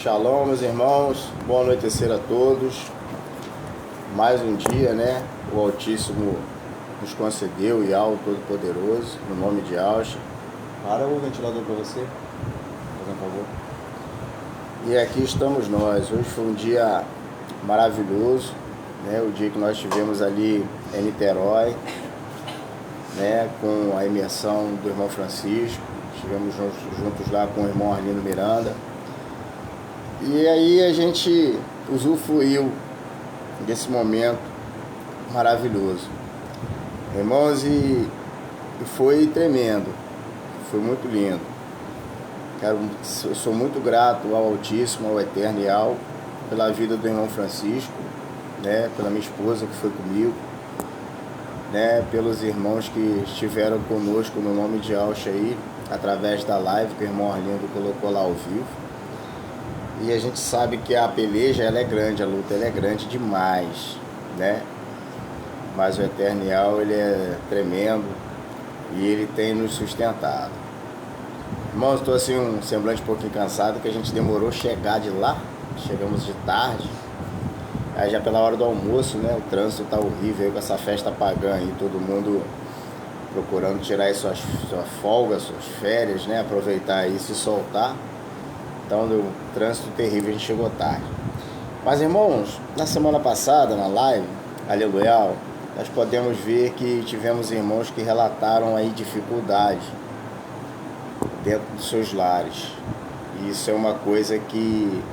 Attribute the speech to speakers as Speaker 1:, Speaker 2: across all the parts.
Speaker 1: Shalom, meus irmãos, bom anoitecer a todos. Mais um dia, né? O Altíssimo nos concedeu, Yahweh Todo-Poderoso, no nome de Yahshua. Para o ventilador para você, por favor. E aqui estamos nós. Hoje foi um dia maravilhoso, né? O dia que nós tivemos ali em Niterói, né? Com a imersão do irmão Francisco. Estivemos juntos lá com o irmão Arlindo Miranda. E aí a gente usufruiu desse momento maravilhoso, irmãos, e foi tremendo, foi muito lindo. Eu sou muito grato ao Altíssimo, ao Eterno e ao pela vida do irmão Francisco, né, pela minha esposa que foi comigo, né, pelos irmãos que estiveram conosco no nome de Yahshua aí, através da live que o irmão Arlindo colocou lá ao vivo. E a gente sabe que a peleja ela é grande, a luta ela é grande demais, né? Mas o Eterno Yahweh, ele é tremendo e ele tem nos sustentado. Irmãos, estou assim um semblante um pouquinho cansado, que a gente demorou a chegar de lá, chegamos de tarde, aí já pela hora do almoço, né? O trânsito tá horrível aí com essa festa pagã aí, todo mundo procurando tirar aí sua folga, suas férias, né? Aproveitar aí e se soltar. Então, deu um trânsito terrível, a gente chegou tarde. Mas, irmãos, na semana passada, na live, aleluia, nós podemos ver que tivemos irmãos que relataram aí dificuldade dentro dos seus lares. E isso é uma coisa que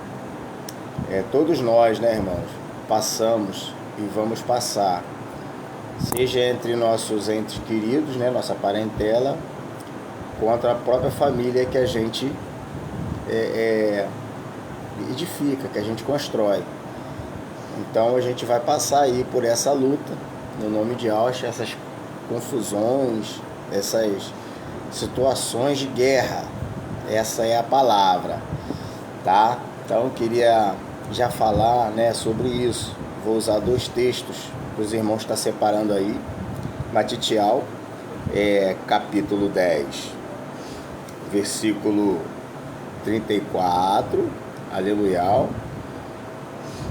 Speaker 1: todos nós, né, irmãos, passamos e vamos passar. Seja entre nossos entes queridos, né, nossa parentela, contra a própria família que a gente edifica, que a gente constrói. Então a gente vai passar aí por essa luta no nome de Yahshua, essas confusões, essas situações de guerra. Essa é a palavra, tá? Então eu queria já falar, né, sobre isso. Vou usar dois textos que os irmãos estão separando aí. Matitial, capítulo 10, versículo 34, aleluia,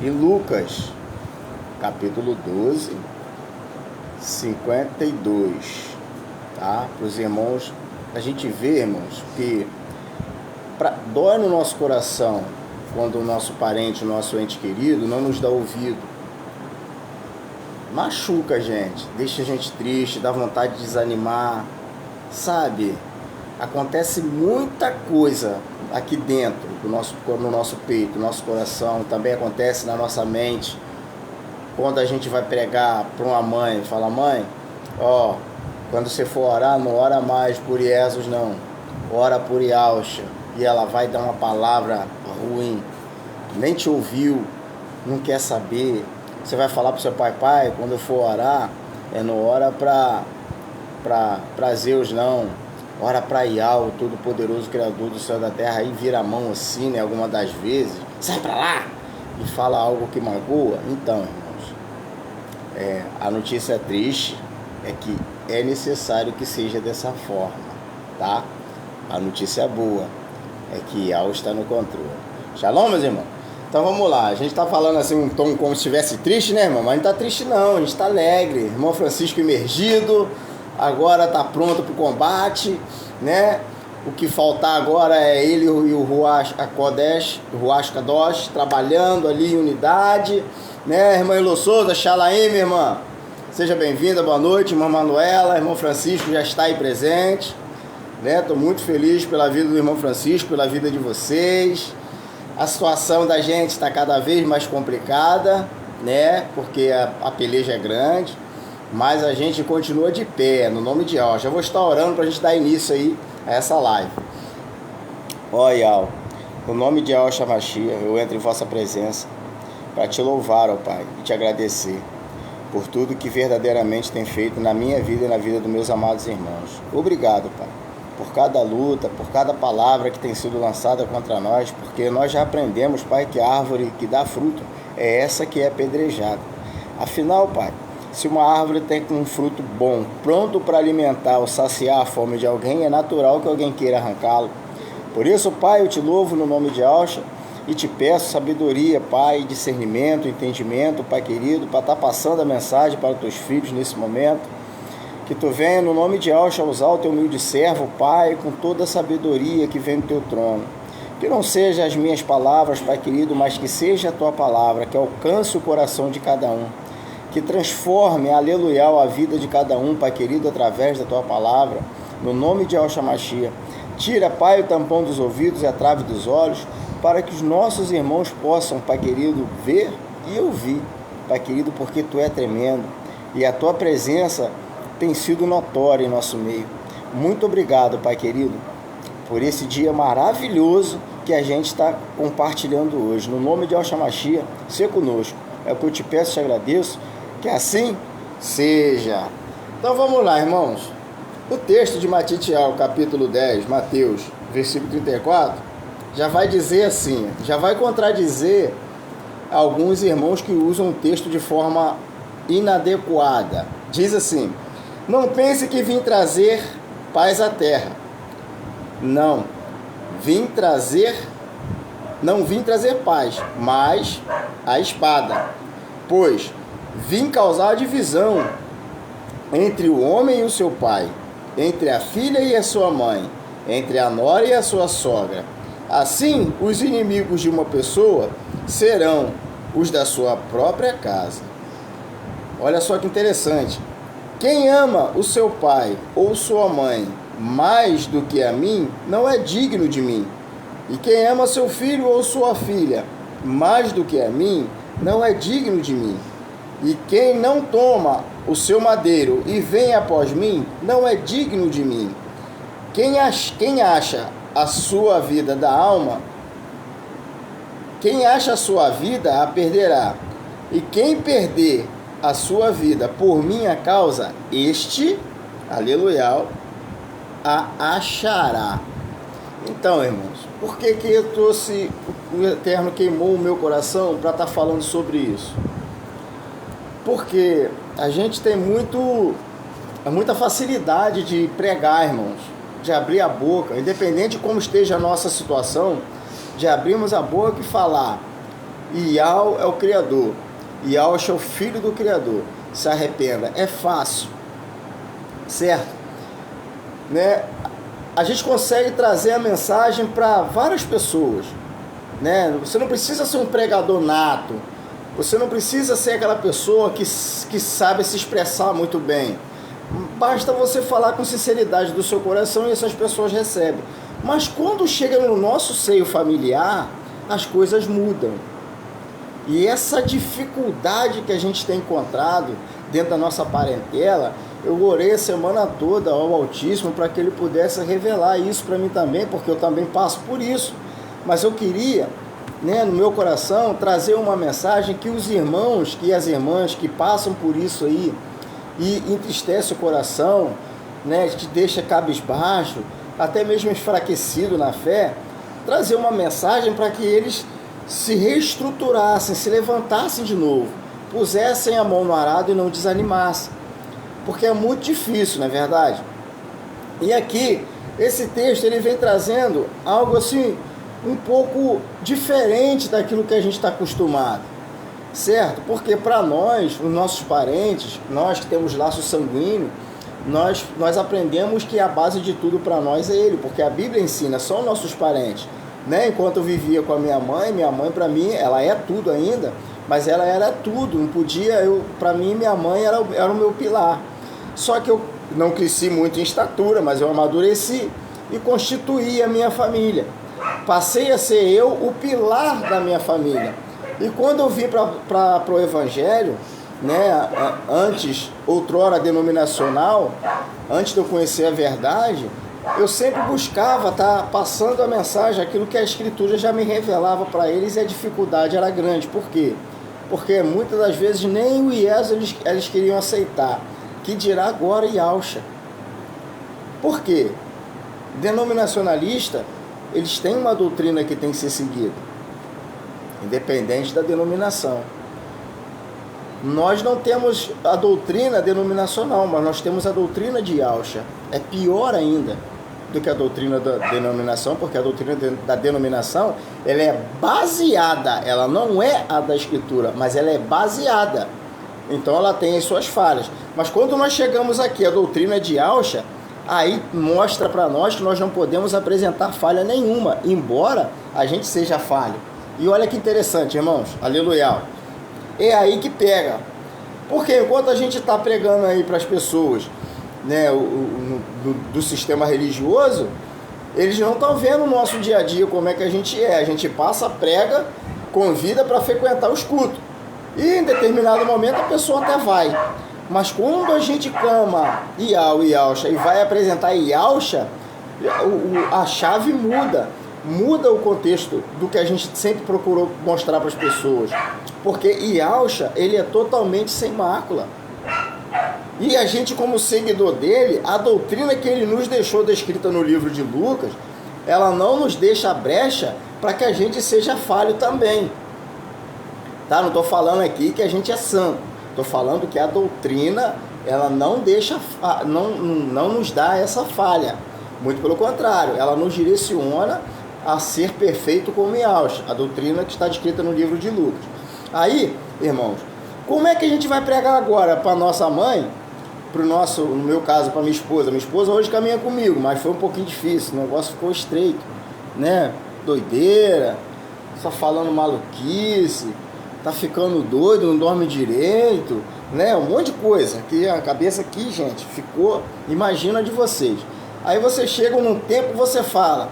Speaker 1: e Lucas, capítulo 12, 52, tá? Para os irmãos, a gente vê, irmãos, que dói no nosso coração quando o nosso parente, o nosso ente querido não nos dá ouvido. Machuca a gente, deixa a gente triste, dá vontade de desanimar, sabe? Acontece muita coisa aqui dentro no nosso peito, no nosso coração, também acontece na nossa mente. Quando a gente vai pregar para uma mãe, fala: mãe, ó, quando você for orar, não ora mais por Jesus não, ora por Yahshua. E ela vai dar uma palavra ruim, nem te ouviu, não quer saber. Você vai falar para o seu pai, quando eu for orar, não ora para Zeus não, ora para Yahweh, Todo-Poderoso, Criador do céu e da terra. Aí vira a mão assim, né, alguma das vezes, sai para lá, e fala algo que magoa. Então, irmãos, a notícia triste é que é necessário que seja dessa forma, tá? A notícia boa é que Yahweh está no controle. Shalom, meus irmãos. Então vamos lá, a gente está falando assim um tom como se estivesse triste, né, irmão? Mas não está triste não, a gente está alegre. Irmão Francisco imergido, agora está pronto para o combate, né? O que faltar agora é ele e o Ruach Kadosh trabalhando ali em unidade, né? Irmã Elô Souza, Xalaim, minha irmã, seja bem-vinda, boa noite. Irmã Manuela, irmão Francisco já está aí presente, né? Estou muito feliz pela vida do irmão Francisco, pela vida de vocês. A situação da gente está cada vez mais complicada, né? Porque a peleja é grande. Mas a gente continua de pé, no nome de Yahweh. Já vou estar orando para a gente dar início aí a essa live. Ó Yahweh, no nome de Yahshua Mashiach, eu entro em vossa presença para te louvar, ó Pai, e te agradecer por tudo que verdadeiramente tem feito na minha vida e na vida dos meus amados irmãos. Obrigado, Pai, por cada luta, por cada palavra que tem sido lançada contra nós, porque nós já aprendemos, Pai, que a árvore que dá fruto é essa que é apedrejada. Afinal, Pai, se uma árvore tem um fruto bom, pronto para alimentar ou saciar a fome de alguém, é natural que alguém queira arrancá-lo. Por isso, Pai, eu te louvo no nome de Yahshua, E te peço sabedoria, Pai, discernimento, entendimento, Pai querido, para estar passando a mensagem para os teus filhos nesse momento. Que tu venha, no nome de Yahshua, usar o teu humilde servo, Pai, com toda a sabedoria que vem do teu trono. Que não seja as minhas palavras, Pai querido, mas que seja a tua palavra, que alcance o coração de cada um. Que transforme, aleluia, a vida de cada um, Pai querido, através da tua palavra. No nome de Yahshua Mashiach. Tira, Pai, o tampão dos ouvidos e a trave dos olhos, para que os nossos irmãos possam, Pai querido, ver e ouvir, Pai querido, porque tu é tremendo. E a tua presença tem sido notória em nosso meio. Muito obrigado, Pai querido, por esse dia maravilhoso que a gente está compartilhando hoje. No nome de Yahshua Mashiach, seja conosco. É o que eu te peço e te agradeço, que assim seja. Então vamos lá, irmãos. O texto de Matitial, capítulo 10, Mateus, versículo 34, já vai dizer assim, já vai contradizer alguns irmãos que usam o texto de forma inadequada. Diz assim: não pense que vim trazer paz à terra. Não vim trazer paz, mas a espada. Pois vim causar divisão entre o homem e o seu pai, entre a filha e a sua mãe, entre a nora e a sua sogra. Assim, os inimigos de uma pessoa serão os da sua própria casa. Olha só que interessante. Quem ama o seu pai ou sua mãe mais do que a mim, não é digno de mim. E quem ama seu filho ou sua filha mais do que a mim, não é digno de mim. E quem não toma o seu madeiro e vem após mim, não é digno de mim. Quem acha a sua vida da alma, quem acha a sua vida, a perderá. E quem perder a sua vida por minha causa, este, aleluia, a achará. Então, irmãos, por que eu trouxe, o Eterno queimou o meu coração para estar falando sobre isso? Porque a gente tem muita facilidade de pregar, irmãos, de abrir a boca, independente de como esteja a nossa situação, de abrirmos a boca e falar: Yahweh é o Criador, Yahweh é o Filho do Criador, se arrependa. É fácil, certo? Né? A gente consegue trazer a mensagem para várias pessoas, né? Você não precisa ser um pregador nato, você não precisa ser aquela pessoa que sabe se expressar muito bem. Basta você falar com sinceridade do seu coração e essas pessoas recebem. Mas quando chega no nosso seio familiar, as coisas mudam. E essa dificuldade que a gente tem encontrado dentro da nossa parentela, eu orei a semana toda ao Altíssimo para que Ele pudesse revelar isso para mim também, porque eu também passo por isso. Mas eu queria, né, no meu coração, trazer uma mensagem que os irmãos e as irmãs que passam por isso aí e entristece o coração, né, te deixa cabisbaixo, até mesmo enfraquecido na fé, trazer uma mensagem para que eles se reestruturassem, se levantassem de novo, pusessem a mão no arado e não desanimassem, porque é muito difícil, não é verdade? E aqui, esse texto ele vem trazendo algo assim, um pouco diferente daquilo que a gente está acostumado, certo? Porque para nós, os nossos parentes, nós que temos laço sanguíneo, nós aprendemos que a base de tudo para nós é Ele, porque a Bíblia ensina, são nossos parentes, né? Enquanto eu vivia com a minha mãe para mim, ela é tudo ainda, mas ela era tudo, não podia, para mim minha mãe era o meu pilar. Só que eu não cresci muito em estatura, mas eu amadureci e constituí a minha família. Passei a ser eu o pilar da minha família. E quando eu vim para o Evangelho, né, antes, outrora denominacional, antes de eu conhecer a verdade, eu sempre buscava estar passando a mensagem, aquilo que a Escritura já me revelava para eles, e a dificuldade era grande. Por quê? Porque muitas das vezes nem o IES eles queriam aceitar, que dirá agora Yahshua. Por quê? Denominacionalista, eles têm uma doutrina que tem que ser seguida, independente da denominação. Nós não temos a doutrina denominacional, mas nós temos a doutrina de Yahshua. É pior ainda do que a doutrina da denominação, porque a doutrina da denominação, ela é baseada, ela não é a da Escritura, mas ela é baseada. Então ela tem as suas falhas. Mas quando nós chegamos aqui, a doutrina de Yahshua, aí mostra para nós que nós não podemos apresentar falha nenhuma, embora a gente seja falho. E olha que interessante, irmãos, aleluia. É aí que pega. Porque enquanto a gente está pregando aí para as pessoas, né, do sistema religioso, eles não estão vendo o nosso dia a dia, como é que a gente é. A gente passa, prega, convida para frequentar os cultos. E em determinado momento a pessoa até vai. Mas quando a gente clama Yahshua e vai apresentar Yahshua, a chave muda. Muda o contexto do que a gente sempre procurou mostrar para as pessoas. Porque Yahshua, ele é totalmente sem mácula. E a gente, como seguidor dele, a doutrina que ele nos deixou descrita no livro de Lucas, ela não nos deixa brecha para que a gente seja falho também. Tá? Não estou falando aqui que a gente é santo. Estou falando que a doutrina, ela não deixa, não nos dá essa falha. Muito pelo contrário, ela nos direciona a ser perfeito como Yahshua, a doutrina que está descrita no livro de Lucas. Aí, irmãos, como é que a gente vai pregar agora para nossa mãe, no meu caso, para minha esposa? Minha esposa hoje caminha comigo, mas foi um pouquinho difícil, o negócio ficou estreito, né? Doideira, só falando maluquice, tá ficando doido, não dorme direito, né? Um monte de coisa, que a cabeça aqui, gente, ficou, imagina de vocês. Aí você chega num tempo e você fala,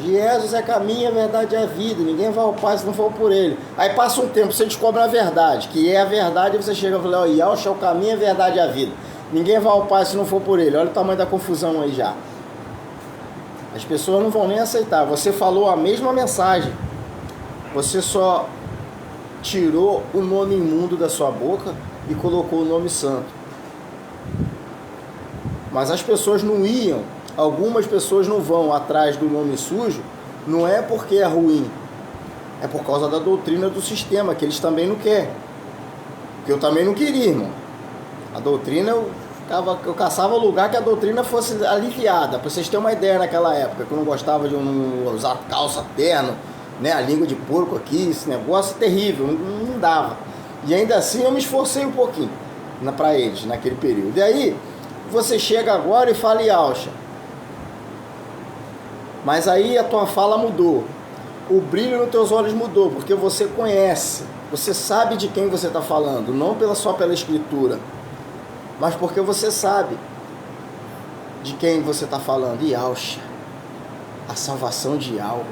Speaker 1: Jesus é caminho, a verdade é a vida, ninguém vai ao Pai se não for por ele. Aí passa um tempo, você descobre a verdade, que é a verdade, e você chega e fala, Yahshua é o caminho, a verdade é a vida, ninguém vai ao Pai se não for por ele. Olha o tamanho da confusão aí já. As pessoas não vão nem aceitar. Você falou a mesma mensagem, você só tirou o nome imundo da sua boca e colocou o nome santo. Mas as pessoas não iam, algumas pessoas não vão atrás do nome sujo, não é porque é ruim, é por causa da doutrina do sistema, que eles também não querem. Que eu também não queria, irmão. A doutrina, eu caçava lugar que a doutrina fosse aliviada. Para vocês terem uma ideia, naquela época, que eu não gostava de usar calça, terno, né, a língua de porco aqui, esse negócio terrível, não dava. E ainda assim eu me esforcei um pouquinho para eles, naquele período. E aí, você chega agora e fala Yahshua. Mas aí a tua fala mudou. O brilho nos teus olhos mudou, porque você conhece, você sabe de quem você está falando, não só pela escritura, mas porque você sabe de quem você está falando. Yahshua, a salvação de Yahweh.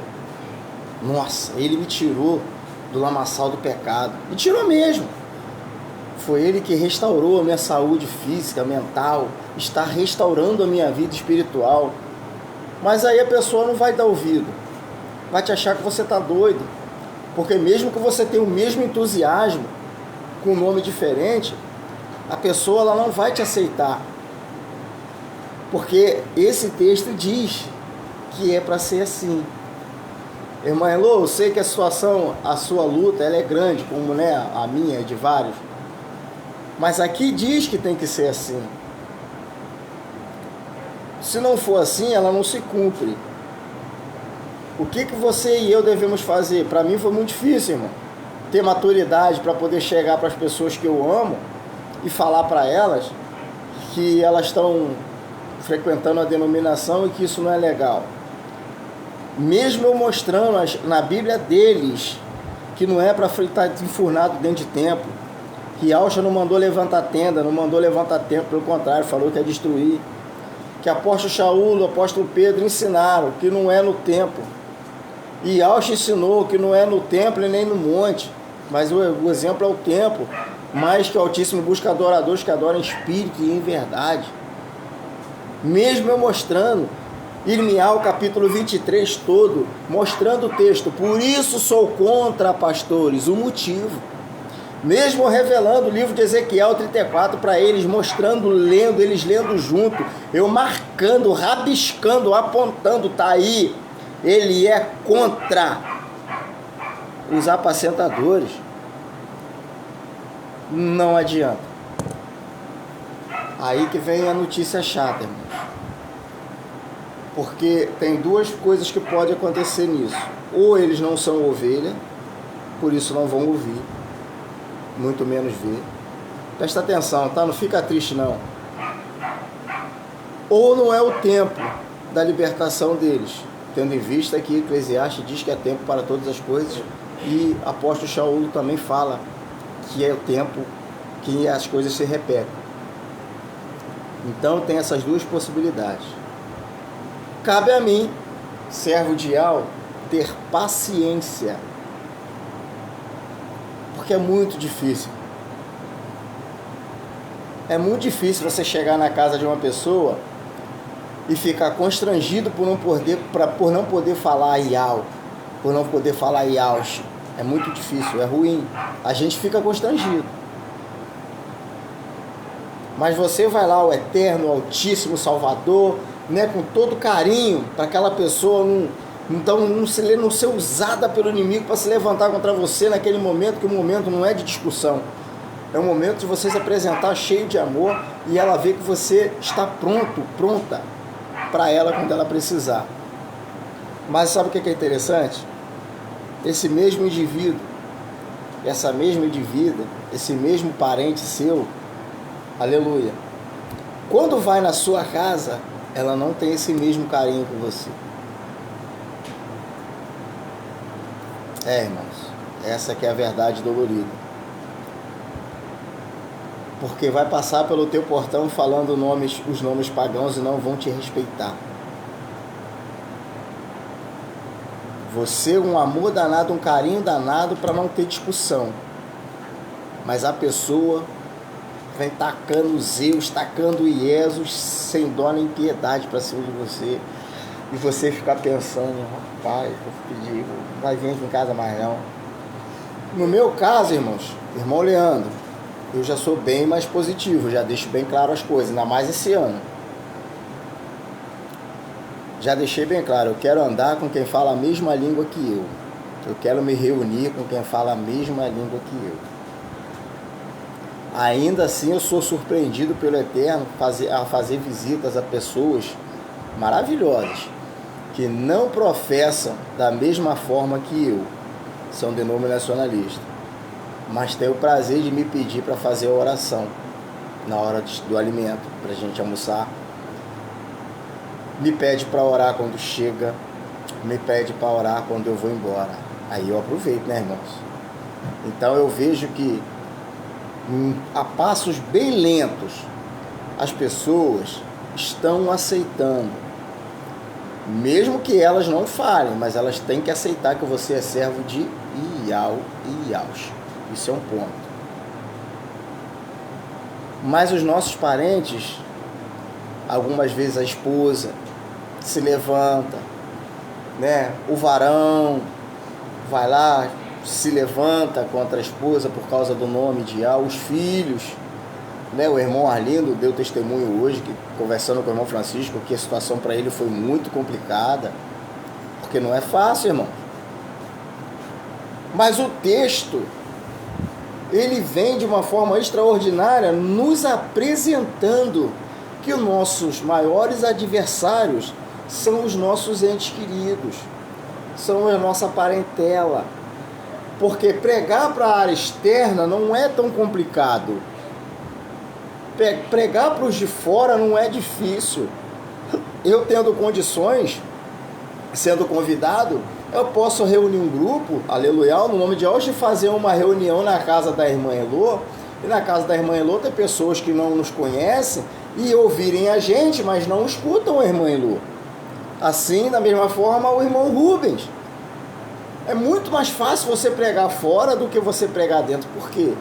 Speaker 1: Nossa, ele me tirou do lamaçal do pecado. Me tirou mesmo. Foi ele que restaurou a minha saúde física, mental, está restaurando a minha vida espiritual. Mas aí a pessoa não vai dar ouvido, vai te achar que você está doido, porque mesmo que você tenha o mesmo entusiasmo, com um nome diferente, a pessoa ela não vai te aceitar, porque esse texto diz que é para ser assim. Irmã Elô, eu sei que a situação, a sua luta, ela é grande, como, né, a minha, de vários, mas aqui diz que tem que ser assim. Se não for assim, ela não se cumpre. O que você e eu devemos fazer? Para mim foi muito difícil, irmão. Ter maturidade para poder chegar para as pessoas que eu amo e falar para elas que elas estão frequentando a denominação e que isso não é legal. Mesmo eu mostrando na Bíblia deles que não é para estar enfurnado dentro de templo, que Yahshua não mandou levantar tenda, não mandou levantar templo, pelo contrário, falou que é destruir. Que apóstolo Shaul, apóstolo Pedro ensinaram que não é no templo. E Yahshua ensinou que não é no templo e nem no monte, mas o exemplo é o templo, mas que o Altíssimo busca adoradores que adoram em espírito e em verdade. Mesmo eu mostrando, Irmial capítulo 23 todo, mostrando o texto, por isso sou contra pastores, o motivo. Mesmo revelando o livro de Ezequiel 34 para eles, mostrando, lendo, eles lendo junto, eu marcando, rabiscando, apontando, tá aí, ele é contra os apacentadores. Não adianta. Aí que vem a notícia chata, irmãos. Porque tem duas coisas que podem acontecer nisso. Ou eles não são ovelha, por isso não vão ouvir, muito menos ver. Presta atenção, tá? Não fica triste não. Ou não é o tempo da libertação deles, tendo em vista que Eclesiastes diz que é tempo para todas as coisas, e apóstolo Shaul também fala que é o tempo que as coisas se repetem. Então tem essas duas possibilidades. Cabe a mim, servo de Yahweh, ter paciência, porque é muito difícil. É muito difícil você chegar na casa de uma pessoa e ficar constrangido por não poder falar Yahweh, por não poder falar Yaush. É muito difícil, é ruim. A gente fica constrangido. Mas você vai lá, o Eterno, o Altíssimo Salvador, né, com todo carinho, para aquela pessoa não ser usada pelo inimigo para se levantar contra você naquele momento, que o momento não é de discussão. É um momento de você se apresentar cheio de amor e ela ver que você está pronta para ela quando ela precisar. Mas sabe o que é interessante? Esse mesmo indivíduo, essa mesma indivídua, esse mesmo parente seu, aleluia, quando vai na sua casa, ela não tem esse mesmo carinho com você. Irmãos, essa que é a verdade dolorida. Porque vai passar pelo teu portão falando os nomes pagãos e não vão te respeitar. Você, um amor danado, um carinho danado para não ter discussão. Mas a pessoa vem tacando Zeus, tacando Iesus, sem dó nem piedade para cima de você. E você ficar pensando, rapaz, vou pedir, não vai vir aqui em casa mais não. No meu caso, irmãos, irmão Leandro, eu já sou bem mais positivo, já deixo bem claro as coisas, ainda mais esse ano. Já deixei bem claro, eu quero andar com quem fala a mesma língua que eu. Eu quero me reunir com quem fala a mesma língua que eu. Ainda assim eu sou surpreendido pelo Eterno a fazer visitas a pessoas maravilhosas, que não professam da mesma forma que eu, são denominacionalistas, mas tem o prazer de me pedir para fazer a oração na hora do alimento, para a gente almoçar. Me pede para orar quando chega, me pede para orar quando eu vou embora. Aí eu aproveito, né, irmãos? Então eu vejo que a passos bem lentos as pessoas estão aceitando, mesmo que elas não falem, mas elas têm que aceitar que você é servo de Yahweh e Yaush. Isso é um ponto. Mas os nossos parentes, algumas vezes a esposa se levanta, né? O varão vai lá, se levanta contra a esposa por causa do nome de Yahweh. Os filhos, né? O irmão Arlindo deu testemunho hoje, que, conversando com o irmão Francisco, que a situação para ele foi muito complicada, porque não é fácil, irmão. Mas o texto, ele vem de uma forma extraordinária, nos apresentando que os nossos maiores adversários são os nossos entes queridos, são a nossa parentela. Porque pregar para a área externa não é tão complicado. Pregar para os de fora não é difícil. Eu tendo condições, sendo convidado, eu posso reunir um grupo, aleluia, no nome de Deus, e fazer uma reunião na casa da irmã Elô. E na casa da irmã Elô tem pessoas que não nos conhecem e ouvirem a gente, mas não escutam a irmã Elô. Assim, da mesma forma, o irmão Rubens. É muito mais fácil você pregar fora do que você pregar dentro. Por quê?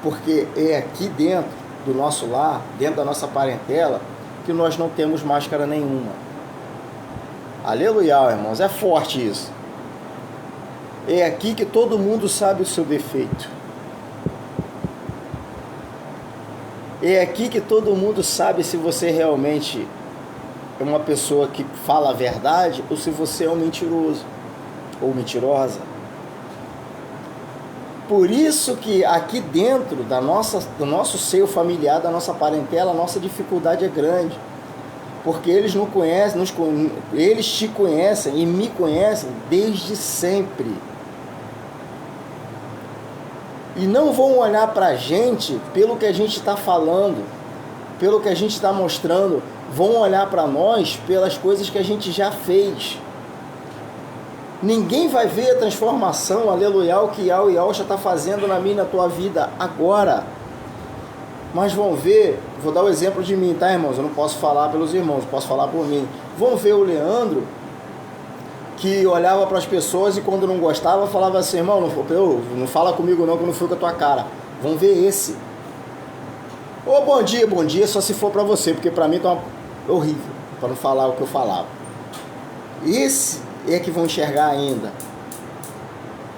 Speaker 1: Porque é aqui dentro do nosso lar, dentro da nossa parentela, que nós não temos máscara nenhuma. Aleluia, irmãos, é forte isso. É aqui que todo mundo sabe o seu defeito. É aqui que todo mundo sabe se você realmente é uma pessoa que fala a verdade ou se você é um mentiroso ou mentirosa. Por isso que aqui dentro do nosso seio familiar, da nossa parentela, a nossa dificuldade é grande. Porque eles não conhecem, eles te conhecem e me conhecem desde sempre. E não vão olhar para a gente pelo que a gente está falando, pelo que a gente está mostrando. Vão olhar para nós pelas coisas que a gente já fez. Ninguém vai ver a transformação, aleluia, o que Yahweh e Yahusha está fazendo na minha e na tua vida agora. Mas vão ver, vou dar o exemplo de mim, tá, irmãos? Eu não posso falar pelos irmãos, posso falar por mim. Vão ver o Leandro, que olhava para as pessoas e quando não gostava, falava assim, irmão, não fala comigo não, que eu não fui com a tua cara. Vão ver esse. Ô, bom dia, só se for para você, porque para mim tá horrível, para não falar o que eu falava. Esse é que vão enxergar ainda.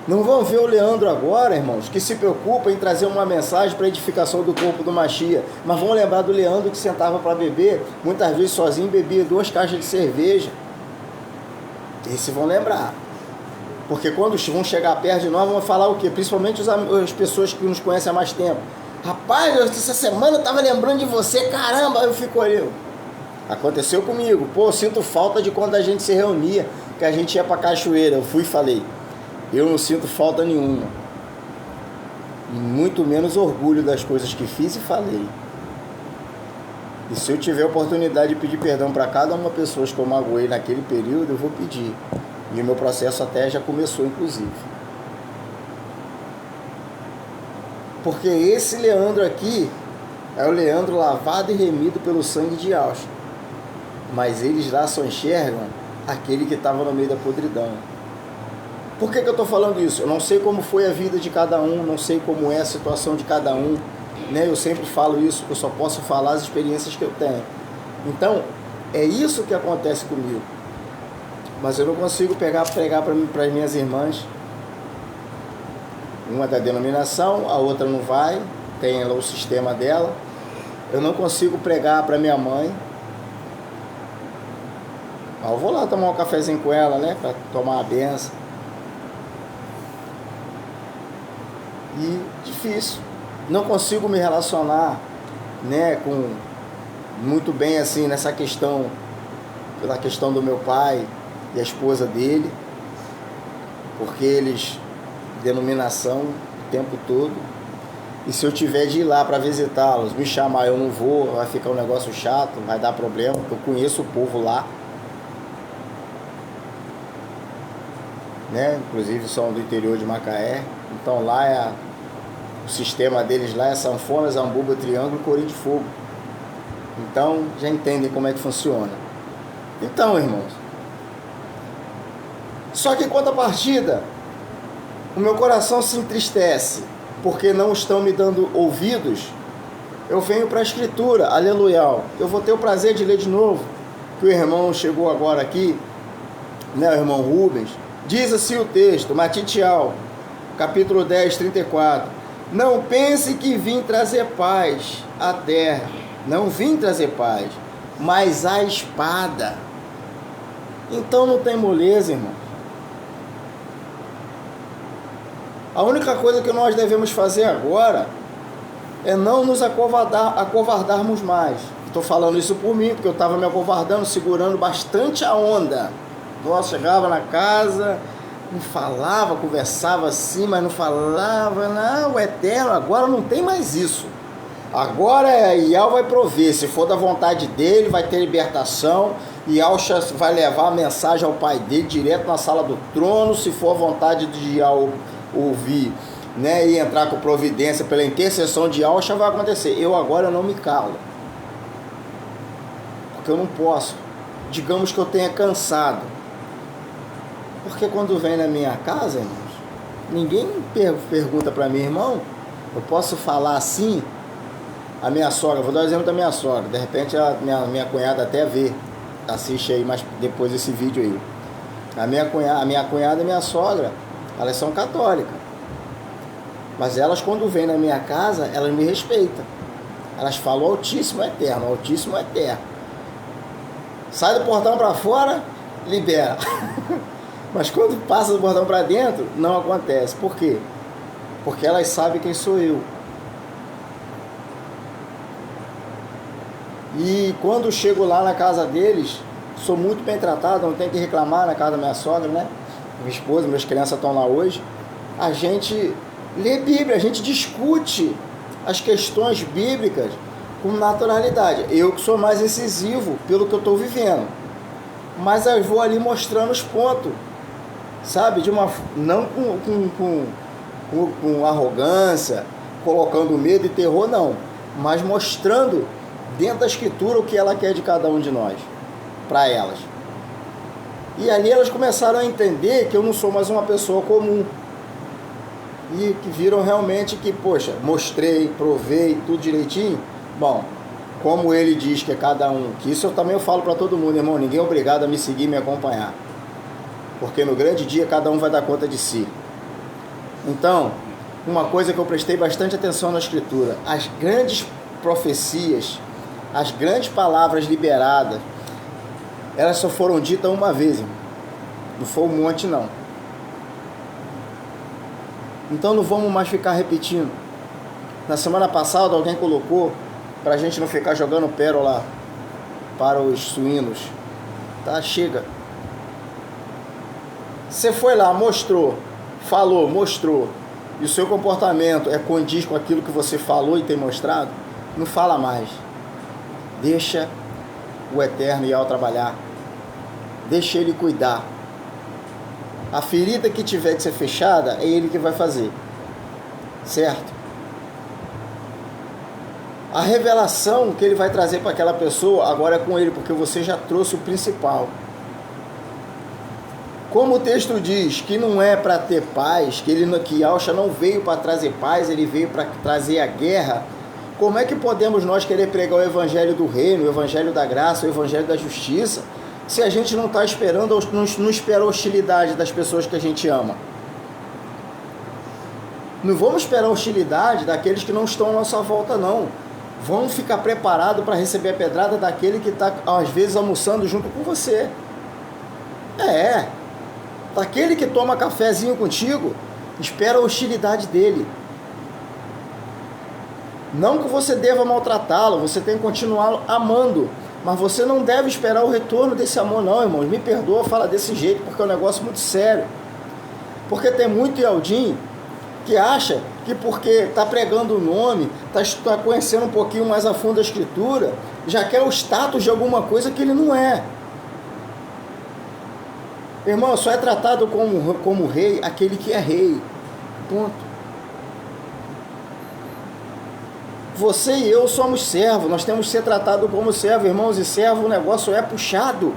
Speaker 1: Não vão ver o Leandro agora, irmãos, que se preocupa em trazer uma mensagem para edificação do corpo do Mashiach, mas vão lembrar do Leandro que sentava para beber, muitas vezes sozinho, bebia 2 caixas de cerveja. Esse vão lembrar. Porque quando vão chegar perto de nós, vão falar o quê? Principalmente as pessoas que nos conhecem há mais tempo. Rapaz, essa semana eu estava lembrando de você, caramba, eu fico olhando. Aconteceu comigo. Pô, eu sinto falta de quando a gente se reunia, que a gente ia para cachoeira. Eu fui e falei, eu não sinto falta nenhuma. E muito menos orgulho das coisas que fiz e falei. E se eu tiver a oportunidade de pedir perdão para cada uma pessoa que eu magoei naquele período, eu vou pedir. E o meu processo até já começou, inclusive. Porque esse Leandro aqui é o Leandro lavado e remido pelo sangue de Yahusha. Mas eles lá só enxergam aquele que estava no meio da podridão. Por que eu estou falando isso? Eu não sei como foi a vida de cada um, não sei como é a situação de cada um, né? Eu sempre falo isso, eu só posso falar as experiências que eu tenho. Então, é isso que acontece comigo. Mas eu não consigo pregar para as minhas irmãs. Uma da denominação, a outra não vai, tem lá o sistema dela. Eu não consigo pregar para minha mãe. Eu vou lá tomar um cafezinho com ela, né? Para tomar a benção. E difícil. Não consigo me relacionar, né, com muito bem assim nessa questão, pela questão do meu pai e a esposa dele, porque eles denominação o tempo todo. E se eu tiver de ir lá para visitá-los, me chamar, eu não vou, vai ficar um negócio chato, vai dar problema, eu conheço o povo lá, né? Inclusive são do interior de Macaé, então lá o sistema deles lá é sanfona, zambuba, triângulo, corim de fogo. Então já entendem como é que funciona. Então, irmãos, só que em contrapartida, o meu coração se entristece, porque não estão me dando ouvidos. Eu venho para a Escritura, aleluia. Eu vou ter o prazer de ler de novo, que o irmão chegou agora aqui, né, o irmão Rubens. Diz assim o texto, Matitial, capítulo 10, 34. Não pense que vim trazer paz à terra. Não vim trazer paz, mas a espada. Então não tem moleza, irmão. A única coisa que nós devemos fazer agora é não nos acovardarmos mais. Estou falando isso por mim, porque eu estava me acovardando, segurando bastante a onda. Nossa, chegava na casa, não falava, conversava assim, mas não falava. Não, o eterno, agora não tem mais isso. Agora Yahweh vai prover, se for da vontade dele, vai ter libertação. Yahusha vai levar a mensagem ao pai dele direto na sala do trono, se for a vontade de Yahweh ouvir, né, e entrar com providência pela intercessão de Yahusha, vai acontecer. Eu agora não me calo, porque eu não posso. Digamos que eu tenha cansado, porque quando vem na minha casa, irmãos, ninguém pergunta para mim, irmão, eu posso falar assim? A minha sogra, vou dar o exemplo da minha sogra, de repente a minha cunhada até vê, assiste aí mais depois esse vídeo aí. A minha cunhada e minha sogra, elas são católicas, mas elas quando vêm na minha casa, elas me respeitam. Elas falam Altíssimo Eterno, Altíssimo Eterno. Sai do portão para fora, libera. Mas quando passa do portão para dentro, não acontece. Por quê? Porque elas sabem quem sou eu. E quando chego lá na casa deles, sou muito bem tratado, não tenho que reclamar na casa da minha sogra, né? Minha esposa, minhas crianças estão lá hoje. A gente lê Bíblia, a gente discute as questões bíblicas com naturalidade. Eu que sou mais incisivo pelo que eu estou vivendo. Mas eu vou ali mostrando os pontos, sabe? Não com arrogância, colocando medo e terror, não. Mas mostrando dentro da escritura o que ela quer de cada um de nós, para elas. E ali elas começaram a entender que eu não sou mais uma pessoa comum. E que viram realmente que, poxa, mostrei, provei, tudo direitinho. Bom, como ele diz que é cada um, que isso eu também falo para todo mundo, irmão, ninguém é obrigado a me seguir e me acompanhar. Porque no grande dia cada um vai dar conta de si. Então, uma coisa que eu prestei bastante atenção na escritura, as grandes profecias, as grandes palavras liberadas, elas só foram ditas uma vez, irmão. Não foi um monte, não. Então não vamos mais ficar repetindo. Na semana passada alguém colocou para a gente não ficar jogando pérola para os suínos. Tá, chega. Você foi lá, mostrou, falou, mostrou, e o seu comportamento condiz com aquilo que você falou e tem mostrado, não fala mais. Deixa o Eterno Yahweh trabalhar. Deixa Ele cuidar. A ferida que tiver que ser fechada, é Ele que vai fazer. Certo? A revelação que Ele vai trazer para aquela pessoa, agora é com Ele, porque você já trouxe o principal. Como o texto diz que não é para ter paz, que Yahshua não veio para trazer paz, Ele veio para trazer a guerra, como é que podemos nós querer pregar o Evangelho do Reino, o Evangelho da Graça, o Evangelho da Justiça, se a gente não está esperando, não espera a hostilidade das pessoas que a gente ama? Não vamos esperar a hostilidade daqueles que não estão à nossa volta, não. Vamos ficar preparados para receber a pedrada daquele que está, às vezes, almoçando junto com você. Daquele que toma cafezinho contigo, espera a hostilidade dele. Não que você deva maltratá-lo, você tem que continuar amando. Mas você não deve esperar o retorno desse amor, não, irmãos. Me perdoa falar desse jeito, porque é um negócio muito sério. Porque tem muito Yaldim que acha que porque está pregando o nome, está conhecendo um pouquinho mais a fundo a Escritura, já quer o status de alguma coisa que ele não é. Irmão, só é tratado como rei aquele que é rei. Ponto. Você e eu somos servos, nós temos que ser tratados como servo, irmãos, e servo o negócio é puxado.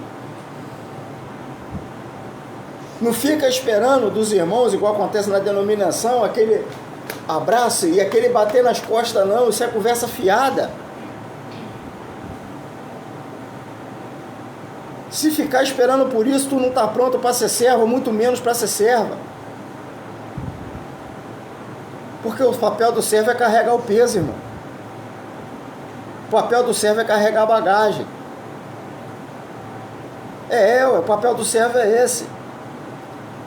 Speaker 1: Não fica esperando dos irmãos, igual acontece na denominação, aquele abraço e aquele bater nas costas, não, isso é conversa fiada. Se ficar esperando por isso, tu não está pronto para ser servo, muito menos para ser serva. Porque o papel do servo é carregar o peso, irmão. O papel do servo é carregar a bagagem. O papel do servo é esse.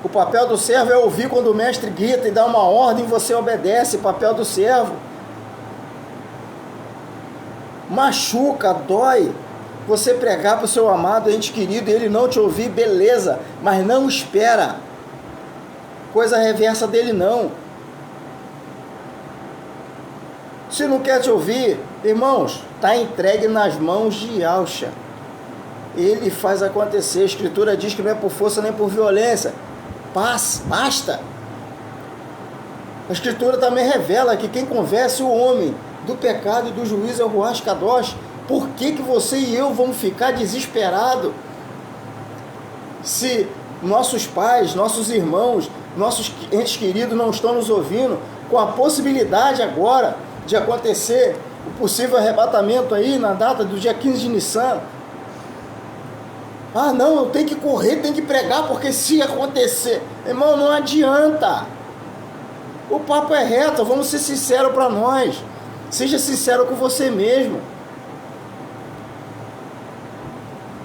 Speaker 1: O papel do servo é ouvir quando o mestre grita e dá uma ordem e você obedece. O papel do servo machuca, dói. Você pregar para o seu amado ente querido e ele não te ouvir, beleza, mas não espera coisa reversa dele, não. Se não quer te ouvir, irmãos, está entregue nas mãos de Yahshua. Ele faz acontecer. A Escritura diz que não é por força nem por violência. Paz, basta. A Escritura também revela que quem convence o homem do pecado e do juízo é o Ruach Kadosh. Por que você e eu vamos ficar desesperados se nossos pais, nossos irmãos, nossos entes queridos não estão nos ouvindo, com a possibilidade agora de acontecer o possível arrebatamento aí na data do dia 15 de Nissan? Ah, não, eu tenho que correr, tenho que pregar, porque se acontecer... Irmão, não adianta. O papo é reto, vamos ser sinceros para nós. Seja sincero com você mesmo.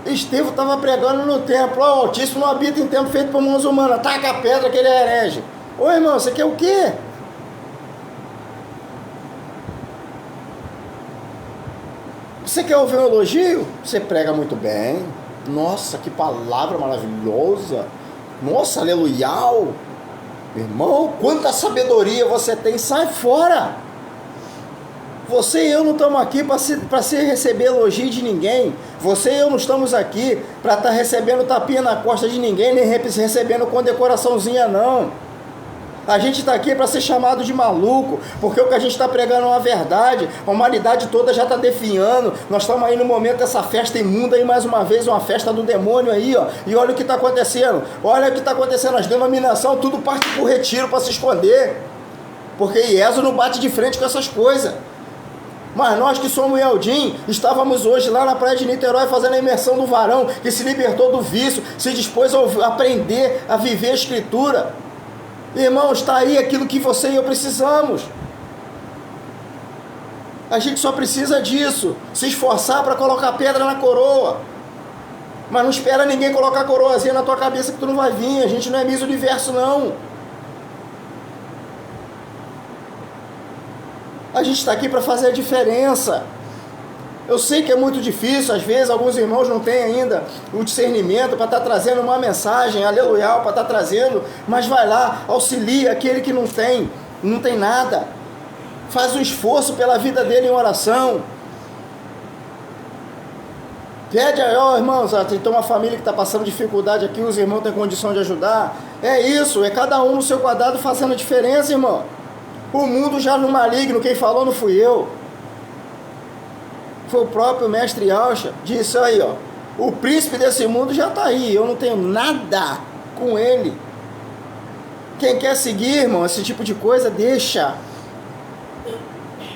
Speaker 1: Estevão estava pregando no templo, o Altíssimo não habita em templo feito por mãos humanas, taca a pedra que ele é herege. Ô irmão, você quer o quê? Você quer ouvir um elogio? Você prega muito bem. Nossa, que palavra maravilhosa. Nossa, aleluial. Irmão, quanta sabedoria você tem. Sai fora. Você e eu não estamos aqui para receber elogio de ninguém. Você e eu não estamos aqui para estar recebendo tapinha na costa de ninguém, nem recebendo condecoraçãozinha, não. A gente está aqui para ser chamado de maluco, porque o que a gente está pregando é uma verdade. A humanidade toda já está definhando. Nós estamos aí no momento dessa festa imunda aí, mais uma vez, uma festa do demônio aí, ó. E olha o que está acontecendo. Olha o que está acontecendo. As denominações, tudo parte por retiro para se esconder. Porque IESO não bate de frente com essas coisas. Mas nós que somos Eldim, estávamos hoje lá na praia de Niterói fazendo a imersão do varão que se libertou do vício, se dispôs a aprender a viver a Escritura. Irmão, está aí aquilo que você e eu precisamos. A gente só precisa disso, se esforçar para colocar pedra na coroa. Mas não espera ninguém colocar coroazinha na tua cabeça que tu não vai vir. A gente não é Miss Universo, não. A gente está aqui para fazer a diferença. Eu sei que é muito difícil, às vezes alguns irmãos não têm ainda o discernimento para estar trazendo uma mensagem aleluial, para estar trazendo, mas vai lá, auxilia aquele que não tem nada. Faz um esforço pela vida dele em oração. Pede aí, ó, irmãos, tem uma família que está passando dificuldade aqui, os irmãos têm condição de ajudar. É isso, é cada um no seu quadrado fazendo a diferença, irmão. O mundo já no maligno, quem falou não fui eu. Foi o próprio mestre Alcha, disse aí, ó, o príncipe desse mundo já está aí, eu não tenho nada com ele. Quem quer seguir, irmão, esse tipo de coisa, deixa.